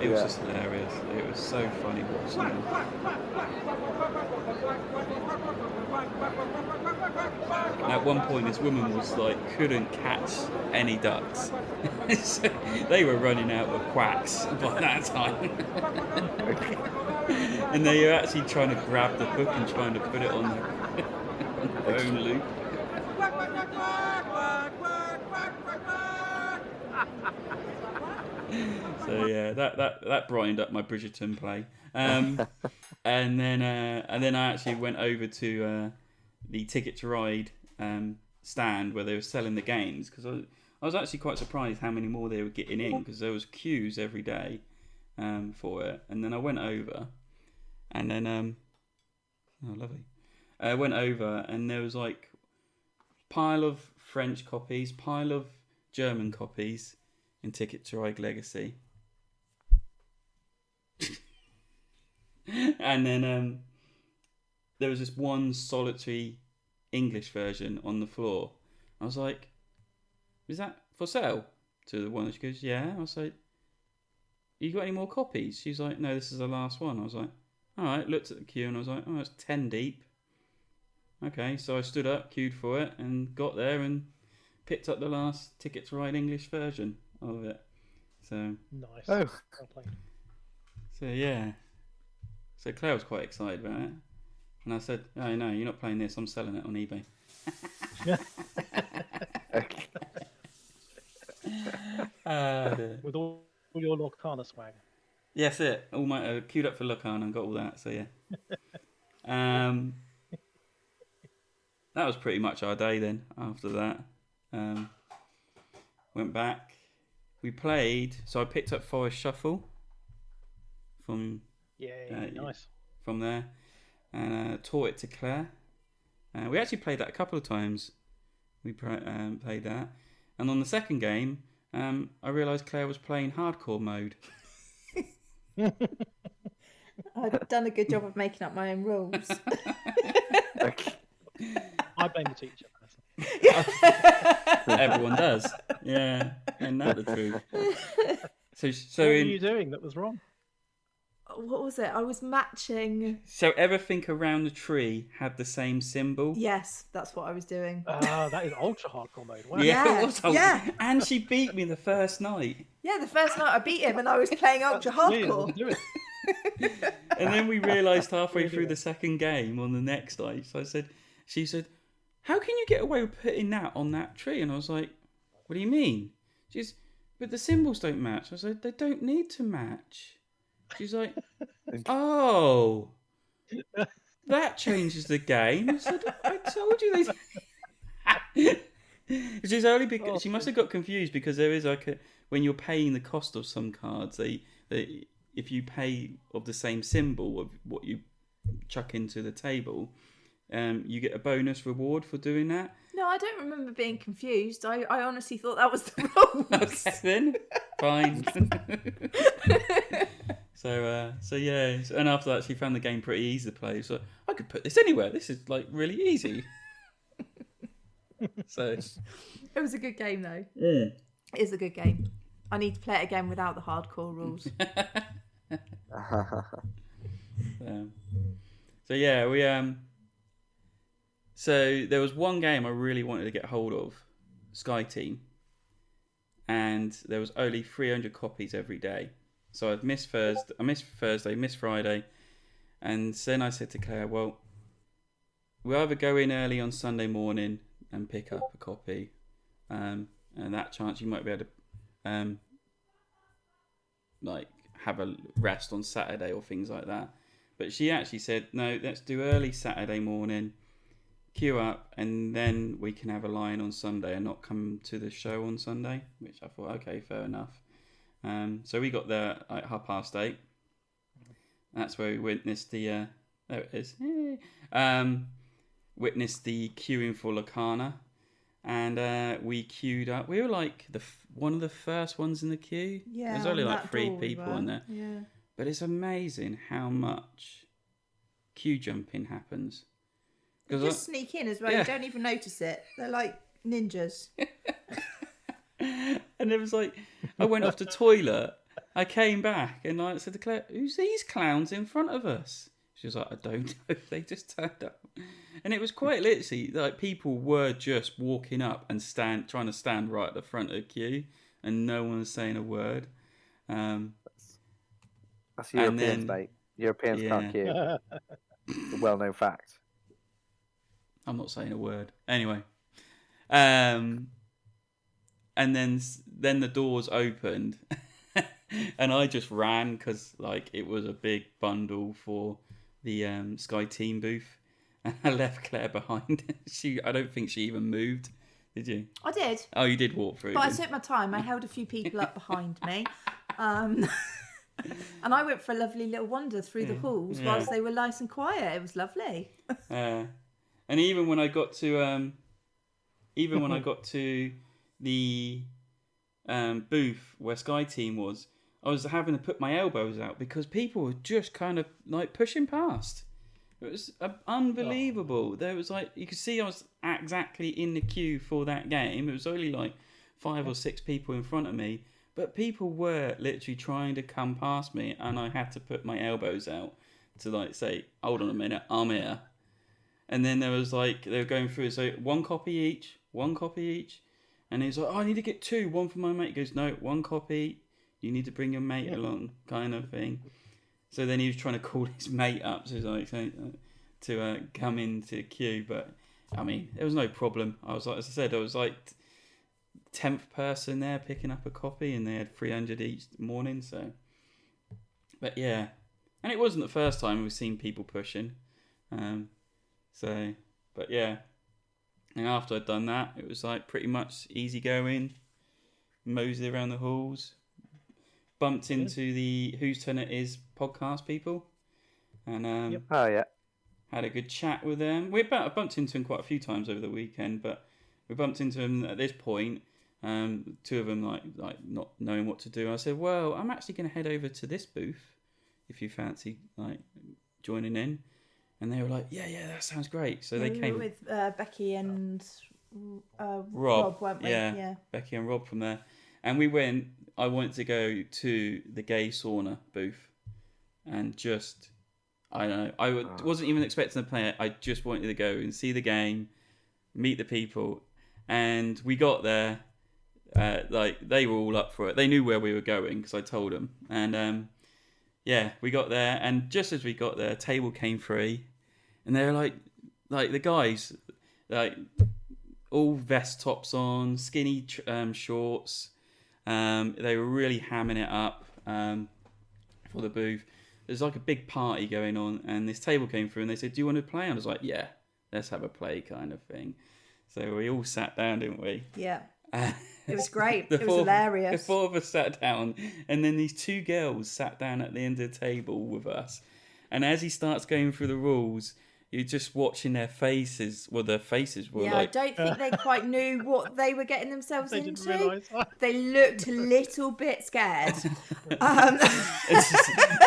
It was just hilarious. It was so funny watching them. At one point, this woman was like couldn't catch any ducks. So they were running out of quacks by that time. And they were actually trying to grab the hook and trying to put it on their own loop. So yeah, that brightened up my Bridgeton play, and then I actually went over to the Ticket to Ride stand where they were selling the games, because I was actually quite surprised how many more they were getting in, because there was queues every day for it. And then I went over, and then oh lovely, I went over and there was like pile of French copies, pile of German copies in Ticket to Ride Legacy. And then there was this one solitary English version on the floor. I was like, is that for sale? To the one, she goes, yeah. I was like, you got any more copies? She's like, no, this is the last one. I was like, all right. Looked at the queue and I was like, oh, it's 10 deep. Okay, so I stood up, queued for it, and got there and picked up the last Ticket to Ride English version of it. So Nice. Oh. Well played. So yeah. So Claire was quite excited about it. And I said, oh no, you're not playing this, I'm selling it on eBay. With all your Lorcana swag. Yes, it. All my queued up for Locana and got all that, so yeah. That was pretty much our day then after that. Went back. We played, so I picked up Forest Shuffle from Nice. from there and taught it to Claire. We actually played that a couple of times. We played that. And on the second game, I realised Claire was playing hardcore mode. I've done a good job of making up my own rules. I blame the teacher. Everyone does. Yeah, isn't that the truth? So What were you doing that was wrong? What was it? I was matching. So everything around the tree had the same symbol. Yes, that's what I was doing. That is ultra hardcore mode. Wow. Yeah, it was. Yeah. And she beat me the first night. Yeah, the first night I beat him and I was playing ultra hardcore. Do it. And then we realised halfway through the second game on the next night. So she said, how can you get away with putting that on that tree? And I was like, what do you mean? She's, but the symbols don't match. I said, they don't need to match. She's like, oh, that changes the game. I said, I told you they. She's only because she must have got confused because there is like when you're paying the cost of some cards, they if you pay of the same symbol of what you chuck into the table, you get a bonus reward for doing that. No, I don't remember being confused. I honestly thought that was the rules. Okay, then fine. So yeah, and after that she found the game pretty easy to play. So I could put this anywhere. This is like really easy. So it was a good game though. Yeah. It is a good game. I need to play it again without the hardcore rules. So yeah, we so there was one game I really wanted to get hold of, Sky Team, and there was only 300 copies every day. So I missed Thursday, missed Friday, and then I said to Claire, well, we'll either go in early on Sunday morning and pick up a copy, and that chance you might be able to like have a rest on Saturday or things like that. But she actually said, no, let's do early Saturday morning, queue up, and then we can have a line on Sunday and not come to the show on Sunday, which I thought, okay, fair enough. So we got there at 8:30. That's where we witnessed the there it is. Witnessed the queuing for Locana, and we queued up. We were like one of the first ones in the queue. Yeah, there's only like 3 door people in there. Yeah. But it's amazing how much queue jumping happens. They just sneak in as well. Yeah. You don't even notice it. They're like ninjas. And it was like, I went off the toilet, I came back, and I said to Claire, who's these clowns in front of us? She was like, I don't know, they just turned up. And it was quite literally, like, people were just walking up and trying to stand right at the front of the queue, and no one was saying a word. That's Europeans, mate. Europeans can't queue. A well-known fact. I'm not saying a word. Anyway. And then the doors opened, and I just ran because like it was a big bundle for the Sky Team booth, and I left Claire behind. I don't think she even moved. Did you? I did. Oh, you did walk through. But I took my time. I held a few people up behind me, and I went for a lovely little wander through the halls whilst they were nice and quiet. It was lovely. And even when I got to the booth where Sky Team was, I was having to put my elbows out because people were just kind of like pushing past. It was unbelievable. There was like, you could see I was exactly in the queue for that game. It was only like 5 or 6 people in front of me, but people were literally trying to come past me, and I had to put my elbows out to like say, hold on a minute, I'm here. And then there was like, they were going through, so 1 copy each. And he was like, oh, I need to get 2, 1 for my mate. He goes, no, 1 copy. You need to bring your mate along, kind of thing. So then he was trying to call his mate up to come into queue. But, I mean, there was no problem. I was like, as I said, I was like 10th person there picking up a copy, and they had 300 each morning. So, but yeah. And it wasn't the first time we've seen people pushing. But yeah. And after I'd done that, it was like pretty much easy going, mosey around the halls, bumped into the Whose Turn It Is podcast people, and had a good chat with them. I bumped into them quite a few times over the weekend, but we bumped into them at this point. 2 of them like not knowing what to do. I said, well, I'm actually going to head over to this booth if you fancy like joining in. And they were like, yeah, that sounds great. So they came with Becky and Rob, weren't we? Yeah, Becky and Rob from there. And we went. I wanted to go to the gay sauna booth, and just, I don't know. I wasn't even expecting to play it. I just wanted to go and see the game, meet the people, and we got there. Like they were all up for it. They knew where we were going because I told them. And yeah, we got there, and just as we got there, a table came free, and they were like the guys, like all vest tops on, skinny shorts. They were really hamming it up for the booth. There's like a big party going on, and this table came through, and they said, "Do you want to play?" And I was like, "Yeah, let's have a play," kind of thing. So we all sat down, didn't we? Yeah. It was great. It was hilarious. The 4 of us sat down, and then these 2 girls sat down at the end of the table with us. And as he starts going through the rules, you're just watching their faces. Well, their faces were I don't think they quite knew what they were getting themselves they into. Didn't realise that. They looked a little bit scared.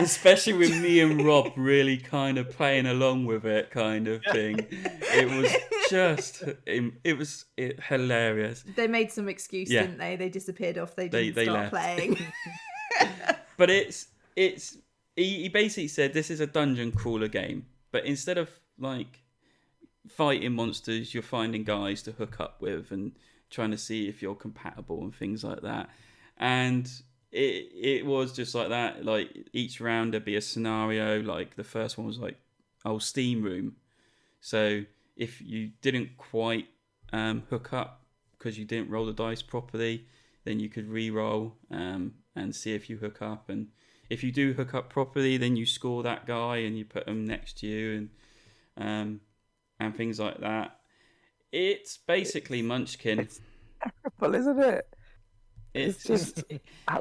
Especially with me and Rob really kind of playing along with it, kind of thing. It was just, it was hilarious. They made some excuse, didn't they? They disappeared off. They didn't start playing. But he basically said this is a dungeon crawler game, but instead of like fighting monsters, you're finding guys to hook up with and trying to see if you're compatible and things like that. And it was just like that. Like each round there'd be a scenario. Like the first one was like, steam room. So if you didn't quite hook up because you didn't roll the dice properly, then you could re-roll and see if you hook up. And if you do hook up properly, then you score that guy and you put them next to you and things like that. It's basically Munchkin. It's terrible, isn't it? It's just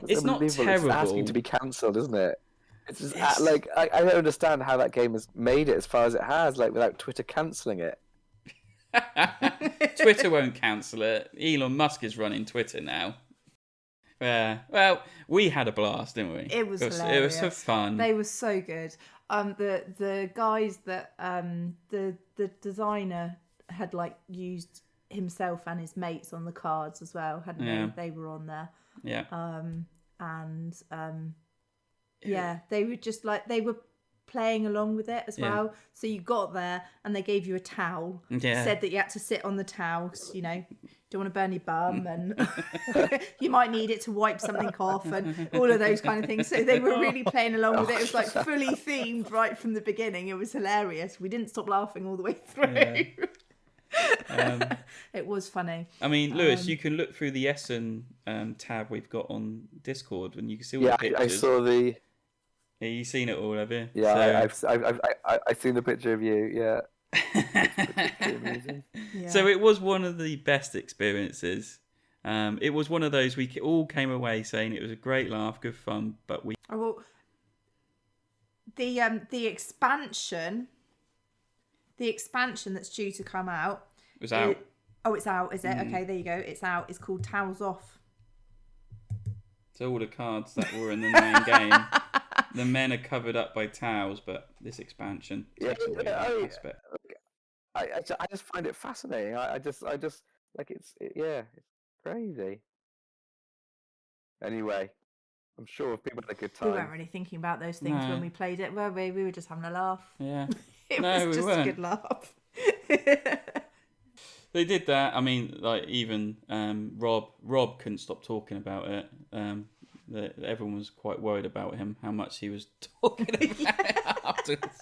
it's not terrible. It's asking to be cancelled, isn't it? It's just I don't understand how that game has made it as far as it has, like without Twitter cancelling it. Twitter won't cancel it. Elon Musk is running Twitter now. Yeah, well, we had a blast, didn't we? It was hilarious. It was so fun. They were so good. The guys that the designer had like used himself and his mates on the cards as well, hadn't they? They were on there. Yeah. They were just like they were playing along with it as well. So you got there and they gave you a towel. Yeah. Said that you had to sit on the towel, you know, don't want to burn your bum and you might need it to wipe something off and all of those kind of things. So they were really playing along with it. It was like fully themed right from the beginning. It was hilarious. We didn't stop laughing all the way through. Yeah. It was funny. I mean, Lewis, you can look through the Essen tab we've got on Discord and you can see all the pictures. I saw the... Yeah, you've seen it all, have you? Yeah, I've seen the picture of you, yeah. So it was one of the best experiences. It was one of those we all came away saying it was a great laugh, good fun, but we... Well, the expansion that's due to come out... It was out. It's out, is it? Okay, there you go. It's out. It's called Towels Off. So all the cards that were in the main game, the men are covered up by towels, but this expansion takes away that aspect. I just find it fascinating. I just like it's crazy. Anyway, I'm sure people had a good time. We weren't really thinking about those things when we played it, were we? We were just having a laugh. Yeah. It was just a good laugh. They did that. I mean, like even Rob couldn't stop talking about it. Everyone was quite worried about him, how much he was talking about it afterwards.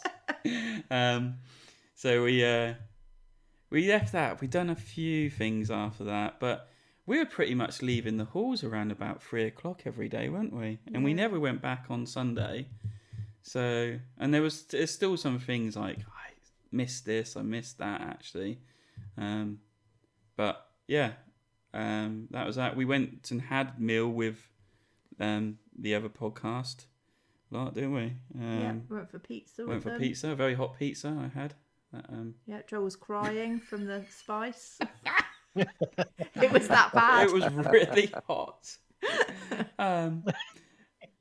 So we left that. We'd done a few things after that, but we were pretty much leaving the halls around about 3:00 every day, weren't we? And we never went back on Sunday. So, and there's still some things like I missed this, I missed that actually. But yeah, that was that. We went and had meal with the other podcast lot, didn't we? Went for pizza. Went for pizza, a very hot pizza I had. Joel was crying from the spice. It was that bad. It was really hot.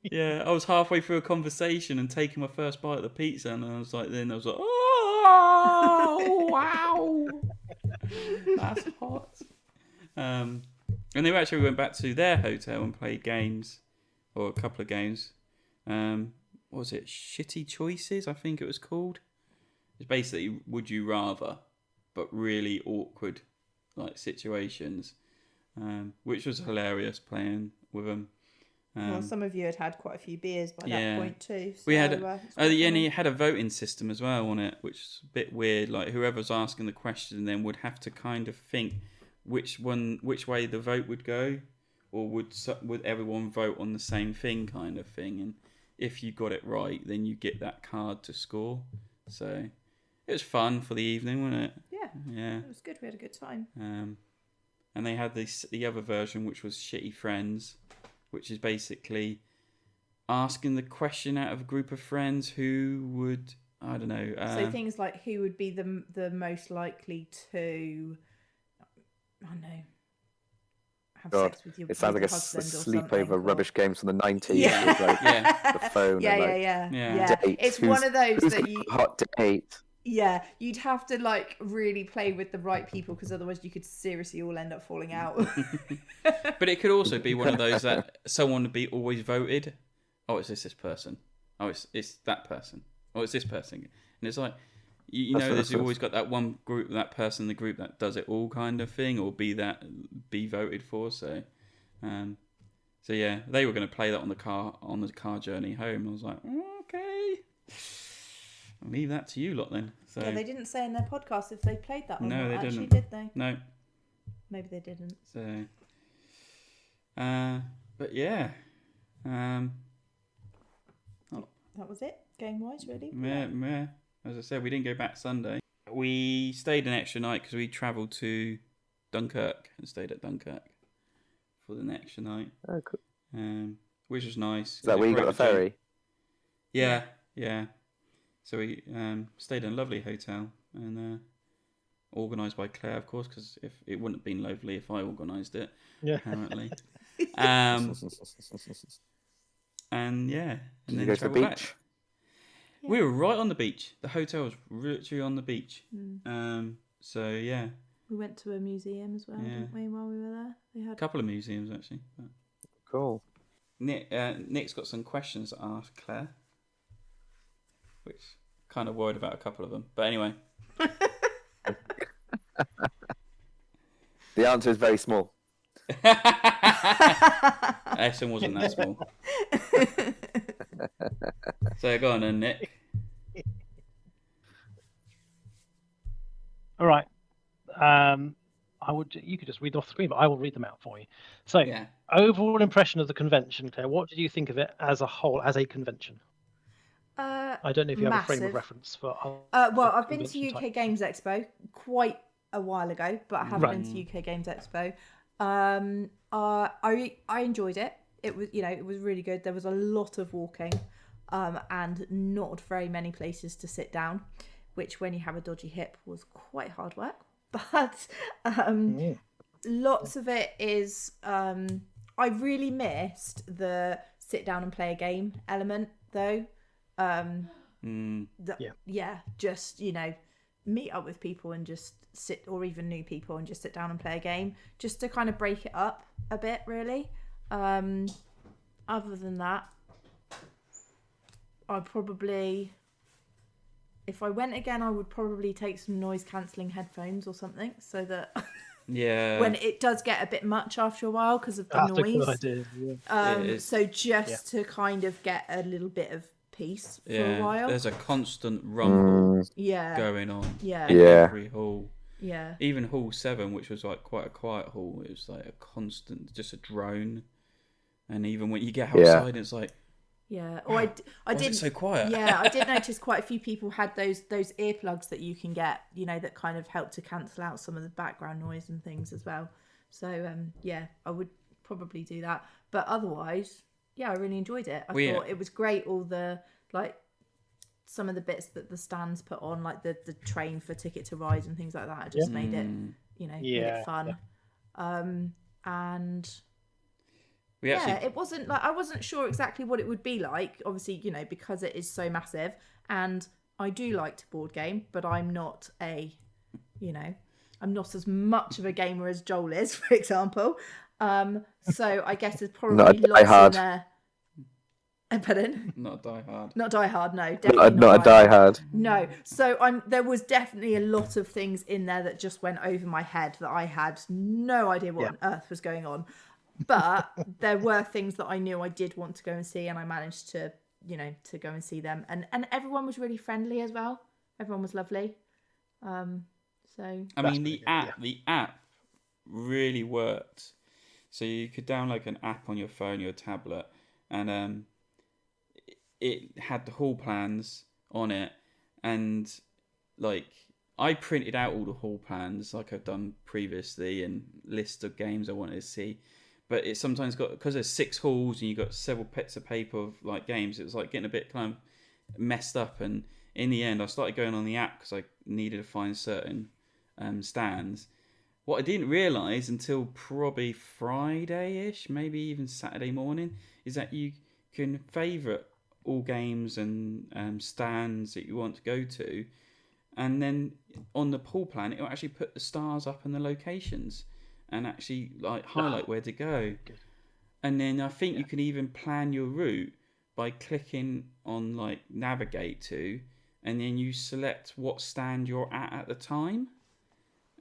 Yeah, I was halfway through a conversation and taking my first bite of the pizza, and I was like, oh wow, that's hot. And then we went back to their hotel and played games, or a couple of games. What was it? Shitty Choices, I think it was called. It's basically Would You Rather, but really awkward like situations, which was hilarious playing with them. Well, some of you had quite a few beers by that point too. So, we had, and it had a voting system as well on it, which is a bit weird. Like whoever's asking the question then would have to kind of think which way the vote would go, or would everyone vote on the same thing, kind of thing. And if you got it right, then you get that card to score. So it was fun for the evening, wasn't it? Yeah. It was good. We had a good time. And they had the other version, which was Shitty Friends, which is basically asking the question out of a group of friends who would, I don't know. So things like who would be the most likely to, I don't know, have sex with your husband. It sounds like a sleepover rubbish games from the 90s. Yeah. With like the phone. Yeah. Dates. It's one of those that you... Hot date. Yeah, you'd have to like really play with the right people, because otherwise you could seriously all end up falling out. But it could also be one of those that someone would be always voted. Oh, it's this person. Oh, it's that person. Oh, it's this person. And it's like, you know, there's always got that one group, that person in the group that does it all kind of thing, or be voted for. So yeah, they were going to play that on the car journey home. I was like, okay. I'll leave that to you lot then. So yeah, they didn't say in their podcast if they played that or no, not. They actually, didn't. Did they? No. Maybe they didn't. So, but yeah. That was it, game-wise, really? Yeah. As I said, we didn't go back Sunday. We stayed an extra night because we travelled to Dunkirk and stayed at Dunkirk for the extra night. Oh, cool. Which was nice. Is that where you got the ferry? Yeah. So we stayed in a lovely hotel and organised by Claire, of course, because if it wouldn't have been lovely if I organised it. Yeah. Apparently. And Did then you go to the beach? Back. Yeah. We were right on the beach. The hotel was literally on the beach. So yeah. We went to a museum as well, didn't we, while we were there? We had a couple of museums actually. But... Cool. Nick's got some questions to ask Claire, which kind of worried about a couple of them. But anyway. The answer is very small. Essen wasn't that small. So go on then, Nick. All right. You could just read off the screen, but I will read them out for you. So, overall impression of the convention, Claire. What did you think of it as a whole, as a convention? I don't know if you have a frame of reference for. Well, I've been to UK Games Expo quite a while ago, but I haven't been to UK Games Expo. I enjoyed it. It was really good. There was a lot of walking, and not very many places to sit down, which when you have a dodgy hip was quite hard work. But lots of it is I really missed the sit down and play a game element though. Just meet up with people and just sit, or even new people, and just sit down and play a game, just to kind of break it up a bit, really. Other than that, I'd probably, if I went again, I would probably take some noise cancelling headphones or something, so that when it does get a bit much after a while because of the noise. That's a good idea. So just to kind of get a little bit of peace for a while. There's a constant rumble going on in every hall. Yeah. Even Hall 7, which was like quite a quiet hall, it was like a constant, just a drone. And even when you get outside, it's like, I did. So quiet. Yeah, I did notice quite a few people had those earplugs that you can get, that kind of help to cancel out some of the background noise and things as well. So I would probably do that. But otherwise, I really enjoyed it. I thought it was great. All the some of the bits that the stands put on, like the train for Ticket to Ride and things like that, just made it, made it fun. And it wasn't like, I wasn't sure exactly what it would be like, obviously, because it is so massive, and I do like to board game, but I'm not I'm not as much of a gamer as Joel is, for example. So I guess there's probably lots in there. Pardon? Not Die Hard. Not Die Hard, no. Definitely not a Die Hard. No. So there was definitely a lot of things in there that just went over my head that I had no idea what on earth was going on. But there were things that I knew I did want to go and see, and I managed to, to go and see them. And everyone was really friendly as well. Everyone was lovely. The app really worked. So you could download an app on your phone, your tablet, and it had the hall plans on it, and like I printed out all the hall plans like I've done previously, and list of games I wanted to see. But it sometimes got, because there's 6 halls and you got several bits of paper of like games, it was like getting a bit kind of messed up. And in the end, I started going on the app because I needed to find certain stands. What I didn't realise until probably Friday-ish, maybe even Saturday morning, is that you can favourite all games and stands that you want to go to, and then on the pool plan, it will actually put the stars up and the locations, and actually like highlight where to go. And then I think you can even plan your route by clicking on like navigate to, and then you select what stand you're at the time,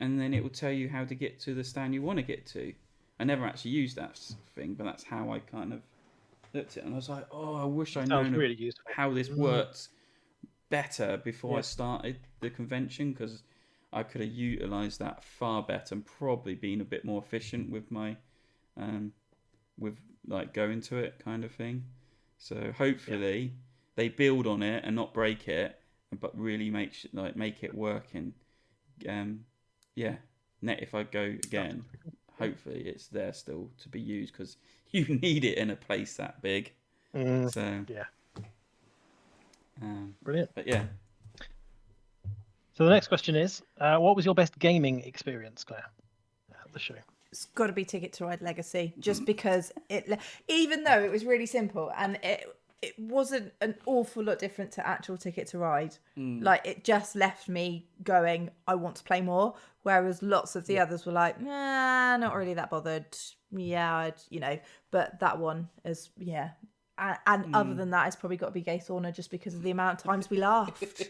and then it will tell you how to get to the stand you want to get to. I never actually used that thing, but that's how I kind of looked at it, and I was like, I wish I'd known really how this worked better before I started the convention, because I could have utilised that far better and probably been a bit more efficient with my with like going to it kind of thing. So hopefully they build on it and not break it, but really make it work. And if I go again, hopefully it's there still to be used, because you need it in a place that big. Brilliant. But yeah. So the next question is, what was your best gaming experience, Claire, at the show? It's got to be Ticket to Ride Legacy, just because even though it was really simple and it wasn't an awful lot different to actual Ticket to Ride. Like, it just left me going, I want to play more. Whereas lots of the others were like, nah, not really that bothered. Yeah, but that one is, And other than that, it's probably got to be Gay Sauna, just because of the amount of times we laughed.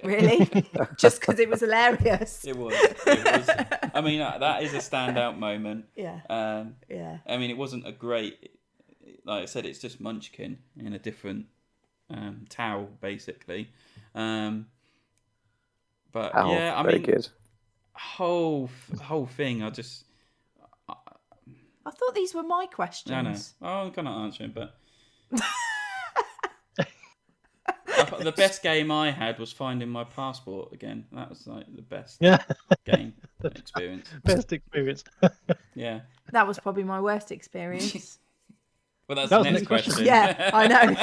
Really? Just because it was hilarious. It was. I mean, that is a standout moment. Yeah. I mean, it wasn't a great... Like I said, it's just Munchkin in a different towel, basically. But I mean, good. whole thing, I thought these were my questions. I know. Oh, I'm gonna answer it, but the best game I had was finding my passport again. That was like the best game experience. Best experience. Yeah. That was probably my worst experience. Well, that's the next question. Yeah, I know.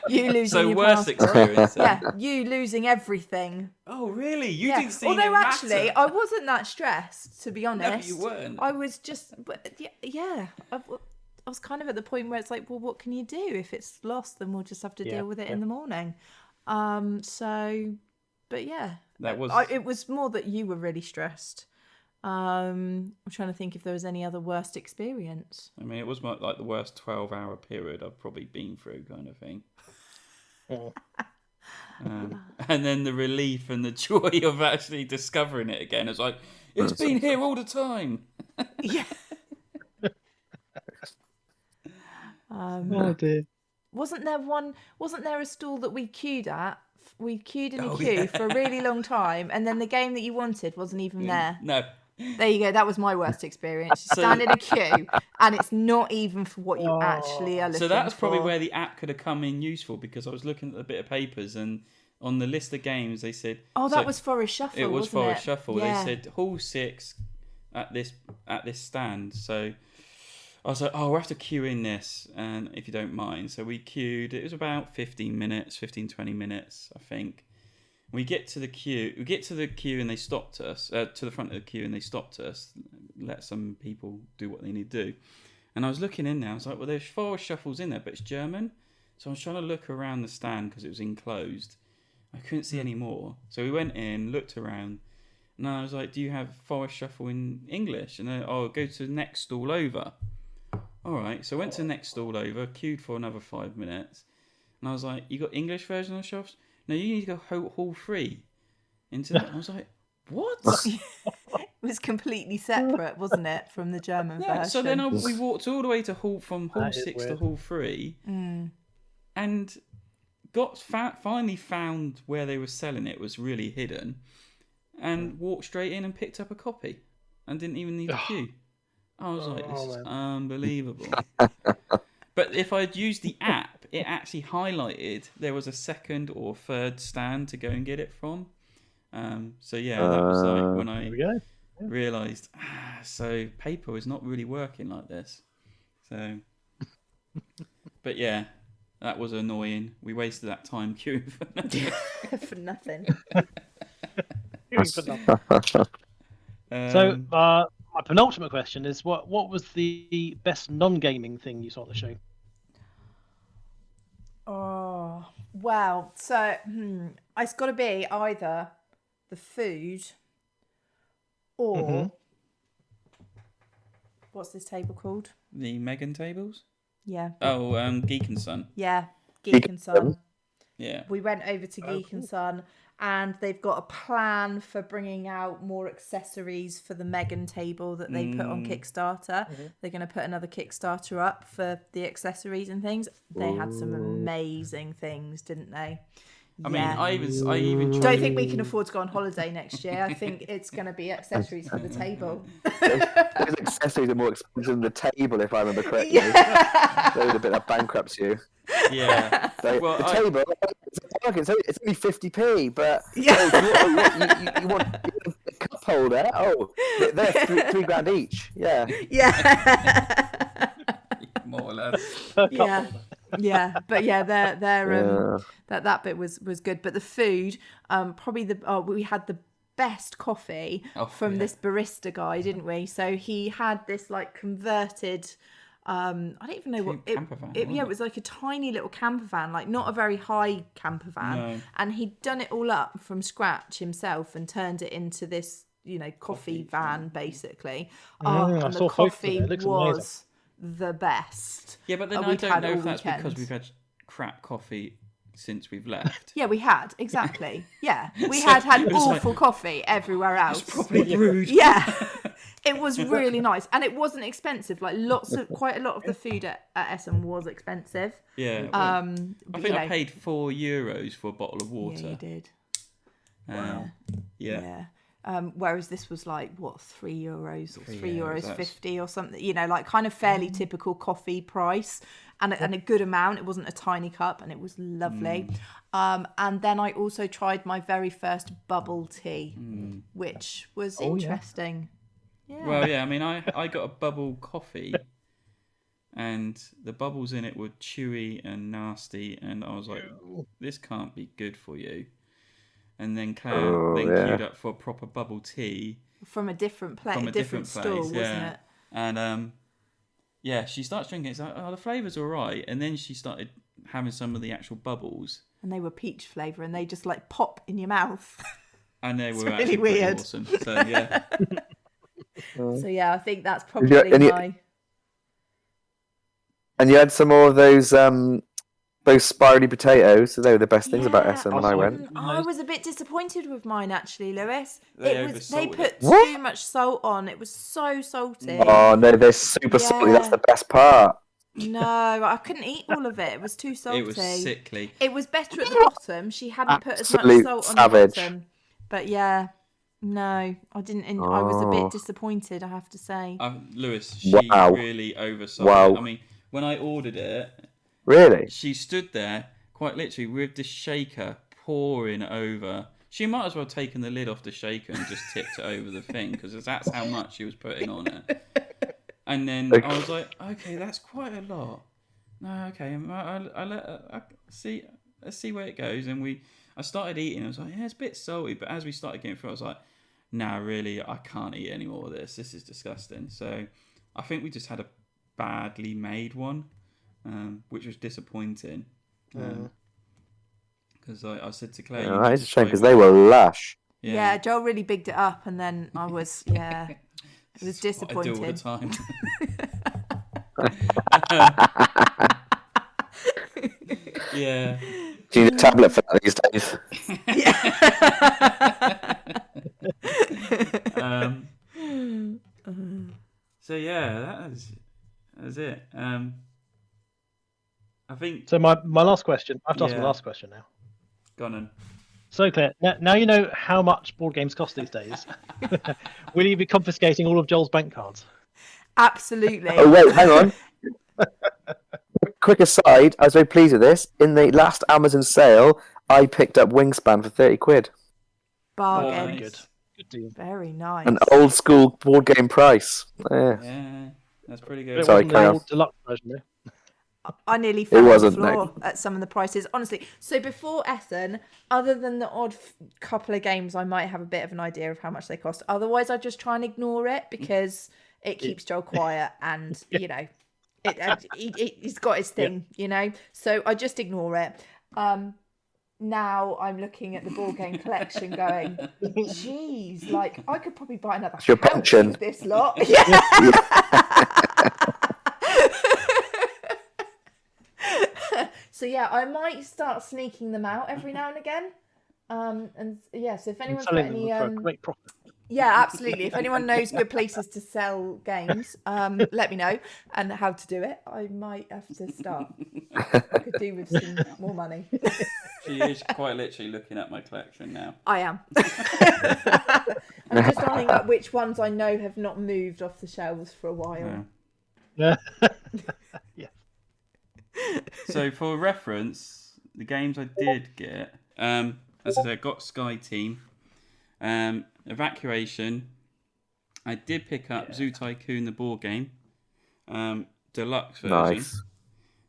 You losing your worst passport. experience. Yeah, you losing everything. Oh, really? You didn't see Although it actually, matter. I wasn't that stressed, to be honest. No, you weren't. I was just, I was kind of at the point where it's like, well, what can you do? If it's lost, then we'll just have to deal with it in the morning. But yeah, it was more that you were really stressed. I'm trying to think if there was any other worst experience. I mean, it was like the worst 12-hour period I've probably been through, kind of thing. And then the relief and the joy of actually discovering it again. It's like, it's been here all the time. Yeah. Oh dear. Wasn't there a stall that we queued at? We queued in a queue for a really long time, and then the game that you wanted wasn't even there. No. There you go. That was my worst experience. You stand in a queue, and it's not even for what you actually are looking for. So that's probably where the app could have come in useful, because I was looking at a bit of papers, and on the list of games they said... Oh, that was Forest Shuffle, It was Forest Shuffle. Yeah. They said Hall 6 at this stand. So I was like, we'll have to queue in this, and if you don't mind. So we queued. It was about 20 minutes, I think. We get to the queue, and they stopped us, to the front of the queue, and they stopped us, let some people do what they need to do. And I was looking in there, I was like, well, there's Forest Shuffles in there, but it's German. So I was trying to look around the stand because it was enclosed. I couldn't see any more. So we went in, looked around, and I was like, do you have Forest Shuffle in English? And then, go to the next stall over. All right, so I went to the next stall over, queued for another 5 minutes, and I was like, you got English version of Shuffles? No, you need to go Hall 3 into that. I was like, what? It was completely separate, wasn't it, from the German version? So then we walked all the way to from Hall 6 to Hall 3, and finally found where they were selling it was really hidden, and walked straight in and picked up a copy, and didn't even need a queue. I was like, this is unbelievable. But if I'd used the app, it actually highlighted there was a second or third stand to go and get it from. So yeah, that was like when I realised, so paper is not really working like this. So, but yeah, that was annoying. We wasted that time queuing for nothing. For nothing. So, my penultimate question is, what was the best non-gaming thing you saw at the show? Oh, well, so it's got to be either the food or what's this table called? The Megan tables? Yeah. Oh, Geek and Son. Yeah, Geek and Son. Yeah. We went over to Geek and Son, and they've got a plan for bringing out more accessories for the Megan table that they put on Kickstarter. They're going to put another Kickstarter up for the accessories and things. They had some amazing things, didn't they? I mean, I even tried... Don't think we can afford to go on holiday next year. I think it's going to be accessories for the table. Those accessories are more expensive than the table, if I remember correctly. Yeah. They would have been a bankruptcy. Yeah. So the table, it's only 50p, but you want a cup holder? Oh, they're three grand each. Yeah. Yeah. More or less. Yeah. Yeah, but yeah, that bit was good. But the food, probably we had the best coffee from this barista guy, didn't we? So he had this like converted, I don't even know what it was like a tiny little camper van, like not a very high camper van, and he'd done it all up from scratch himself and turned it into this, coffee van basically. And the coffee was amazing. The best. Yeah, but then I don't know if that's because we've had crap coffee since we've left. Yeah, we had, exactly. Yeah, we had awful coffee everywhere else. It's probably rude. Yeah, it was really nice, and it wasn't expensive. Like quite a lot of the food at Essen was expensive. Yeah. I think I paid €4 for a bottle of water. Yeah, you did. Yeah. Whereas this was like €3 or €3.50 or something, like kind of fairly typical coffee price, and a good amount. It wasn't a tiny cup, and it was lovely. And then I also tried my very first bubble tea, which was interesting. Yeah. Well, yeah, I mean, I got a bubble coffee, and the bubbles in it were chewy and nasty, and I was like, this can't be good for you. And then Claire queued up for a proper bubble tea from a different place, different stall, wasn't it? And Yeah, she starts drinking. It's like, oh, the flavour's all right. And then she started having some of the actual bubbles. And they were peach flavour, and they just like pop in your mouth. And they were really actually weird. pretty awesome. So, yeah. So, yeah, I think that's probably my... And you had some more of those spirally potatoes. So they were the best things about Essen when I went. I was a bit disappointed with mine, actually, Lewis. They put too much salt on. It was so salty. Oh, no, they're super salty. That's the best part. No, I couldn't eat all of it. It was too salty. It was sickly. It was better at the bottom. She hadn't put as much salt on the bottom. But yeah, no, I didn't. I was a bit disappointed, I have to say. Lewis, she really oversold it. I mean, when I ordered it, really, she stood there quite literally with the shaker pouring over. She might as well have taken the lid off the shaker and just tipped it over the thing, because that's how much she was putting on it. And then I was like, okay, that's quite a lot. No, okay, I'll see. Let's see where it goes. And I started eating. I was like, yeah, it's a bit salty. But as we started getting through, I was like, nah, really, I can't eat any more of this. This is disgusting. So I think we just had a badly made one, which was disappointing. Because I said to Claire, that is a shame because they were lush. Yeah, Joel really bigged it up, and then I was, it was disappointing. I do all the time. Yeah. Do you need a tablet for that these days? So yeah, that was it. I think. So my last question. I have to ask my last question now. Go on then. So Claire, now you know how much board games cost these days. Will you be confiscating all of Joel's bank cards? Absolutely. Oh wait, hang on. Quick aside, I was very pleased with this. In the last Amazon sale, I picked up Wingspan for 30 quid. Bargain. Good deal. Very nice. An old school board game price. Yeah, that's pretty good. Sorry, Kyle. Deluxe version, though. I nearly fell on the floor at some of the prices, honestly. So before Essen, other than the odd couple of games, I might have a bit of an idea of how much they cost. Otherwise, I just try and ignore it because it keeps Joel quiet, and you know, he's got his thing, you know. So I just ignore it. Now I'm looking at the board game collection, going, "Geez, like I could probably buy another your house pension. with this lot." So yeah, I might start sneaking them out every now and again. And yeah, so if anyone's got any, for a great profit. Yeah, absolutely. If anyone knows good places to sell games, let me know and how to do it. I might have to start. I could do with some more money. She is quite literally looking at my collection now. I am. I'm just lining up which ones I know have not moved off the shelves for a while. Yeah. So for reference, the games I did get, as I said, I got Sky Team, Evacuation. I did pick up Zoo Tycoon, the board game, deluxe version. Nice.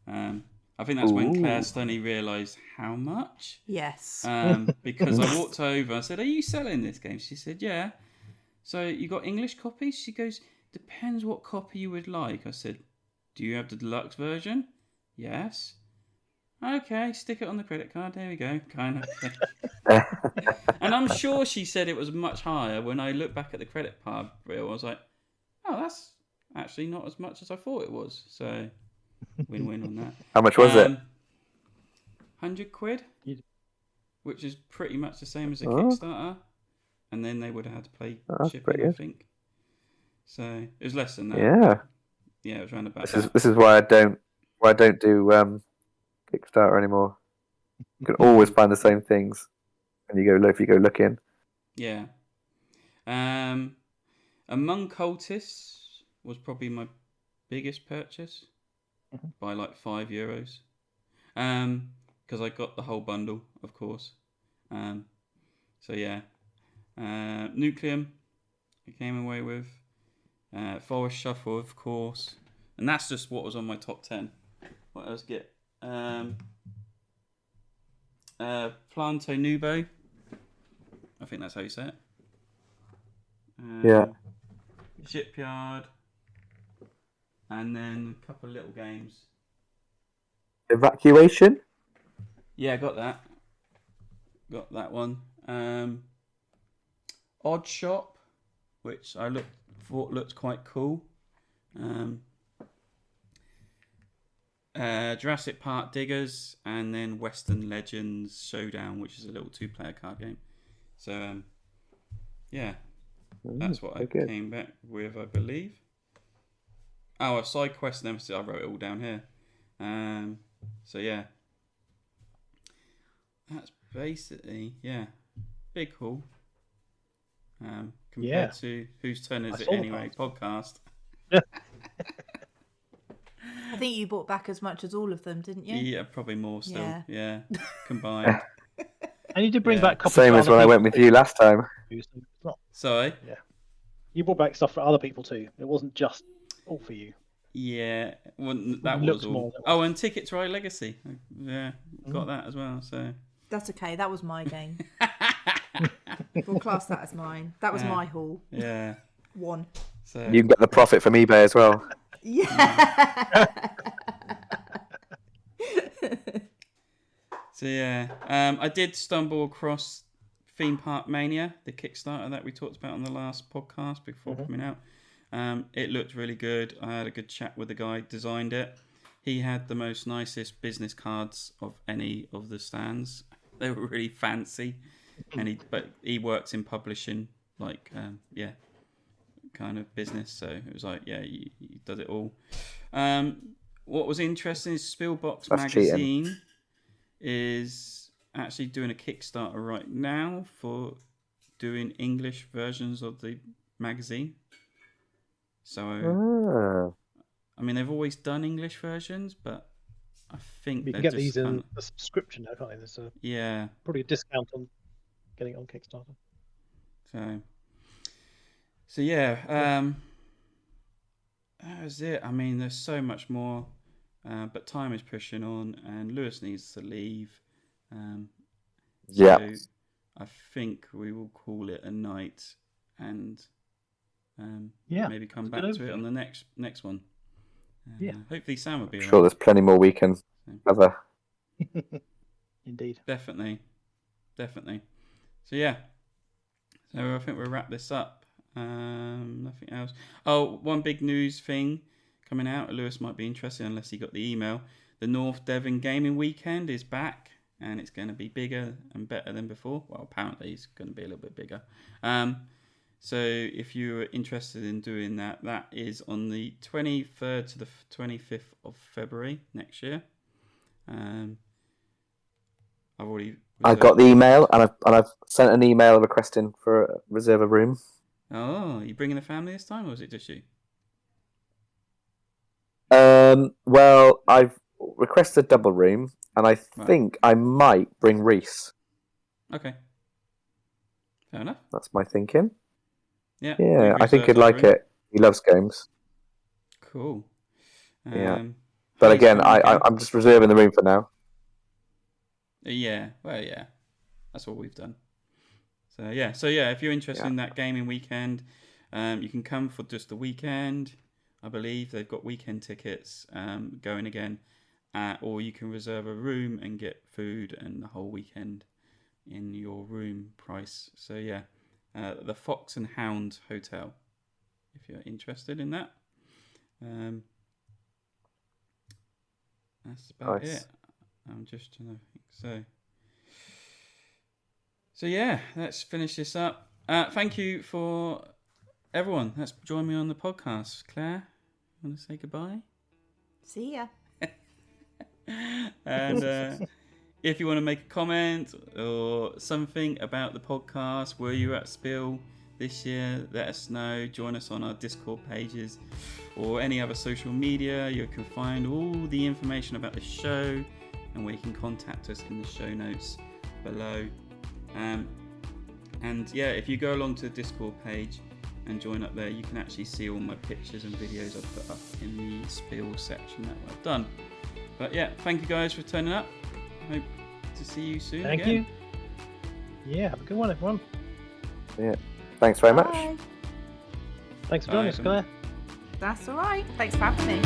I think that's when Claire Stoney realised how much. Yes. Because I walked over, I said, "Are you selling this game?" She said, "Yeah." So you got English copies? She goes, "Depends what copy you would like." I said, "Do you have the deluxe version?" "Yes." "Okay, stick it on the credit card. There we go." Kind of thing. And I'm sure she said it was much higher. When I looked back at the credit card bill, I was like, "Oh, that's actually not as much as I thought it was." So, win-win on that. How much was it? 100 quid, which is pretty much the same as a Kickstarter. And then they would have had to pay shipping, I think. So it was less than that. Yeah, it was around about. This is why I don't do Kickstarter anymore. You can always find the same things when you go looking. Yeah. Among Cultists was probably my biggest purchase by like €5. Because I got the whole bundle, of course. So yeah. Nucleum I came away with. Forest Shuffle, of course. And that's just what was on my top 10. What else get? Planto Nubo. I think that's how you say it. Yeah. Shipyard. and then a couple of little games. Evacuation? Yeah, got that. Got that one. Odd Shop, which I thought looked quite cool. Jurassic Park Diggers, and then Western Legends Showdown, which is a little 2-player card game. So, yeah, that's what I came back with, I believe. Oh, a side quest nemesis. I wrote it all down here. So yeah, that's basically big haul. Compared to Whose Turn Is It Anyway podcast. I think you bought back as much as all of them, didn't you? Yeah, probably more still. Yeah, combined. And you did bring back copies. Same as when I went with you last time. Sorry? Yeah. You brought back stuff for other people too. It wasn't just all for you. Yeah, well, that was all. Oh, and Ticket to Ride Legacy. Yeah, got that as well. So that's okay. That was my game. We'll class that as mine. That was my haul. Yeah. One. So you can get the profit from eBay as well. Yeah. So yeah, I did stumble across Theme Park Mania, the Kickstarter that we talked about on the last podcast before coming out. It looked really good. I had a good chat with the guy who designed it. He had the most nicest business cards of any of the stands. They were really fancy, but he works in publishing, like kind of business. So it was like, he does it all. What was interesting is Spielbox magazine is actually doing a Kickstarter right now for doing English versions of the magazine. So, I mean, they've always done English versions, but I think you can get these in a subscription now, can't you? There's probably a discount on getting it on Kickstarter. So yeah, that was it. I mean, there's so much more, but time is pushing on, and Lewis needs to leave. So I think we will call it a night, and maybe come back to it on the next one. Hopefully Sam will be around. Sure, there's plenty more weekends. Indeed. Definitely. So yeah. So I think we'll wrap this up. Nothing else. Oh, one big news thing coming out. Lewis might be interested unless he got the email. The North Devon Gaming Weekend is back, and it's going to be bigger and better than before. Well, apparently it's going to be a little bit bigger. So if you're interested in doing that, that is on the 23rd to the 25th of February next year. I got the email, and I've sent an email requesting for a reserve a room. Oh, you bringing the family this time, or is it just you? Well, I've requested a double room, and I think I might bring Reese. Okay. Fair enough. That's my thinking. Yeah, I think he'd like it. He loves games. Cool. But again, I'm just reserving the room for now. Yeah, that's what we've done. So if you're interested in that gaming weekend, you can come for just the weekend. I believe they've got weekend tickets going again, or you can reserve a room and get food and the whole weekend in your room price. So the Fox and Hound Hotel, if you're interested in that. That's about it. I'm just trying to think. So let's finish this up. Thank you for everyone that's joined me on the podcast. Claire, you want to say goodbye? See ya. And if you want to make a comment or something about the podcast, were you at Spiel this year? Let us know. Join us on our Discord pages or any other social media. You can find all the information about the show and where you can contact us in the show notes below. If you go along to the Discord page and join up there, you can actually see all my pictures and videos I've put up in the Spiel section that I've done. But thank you guys for turning up. Hope to see you soon. Thank you. Yeah, have a good one, everyone. Yeah, thanks very much. Bye. Thanks for joining us, Claire. That's all right. Thanks for having me.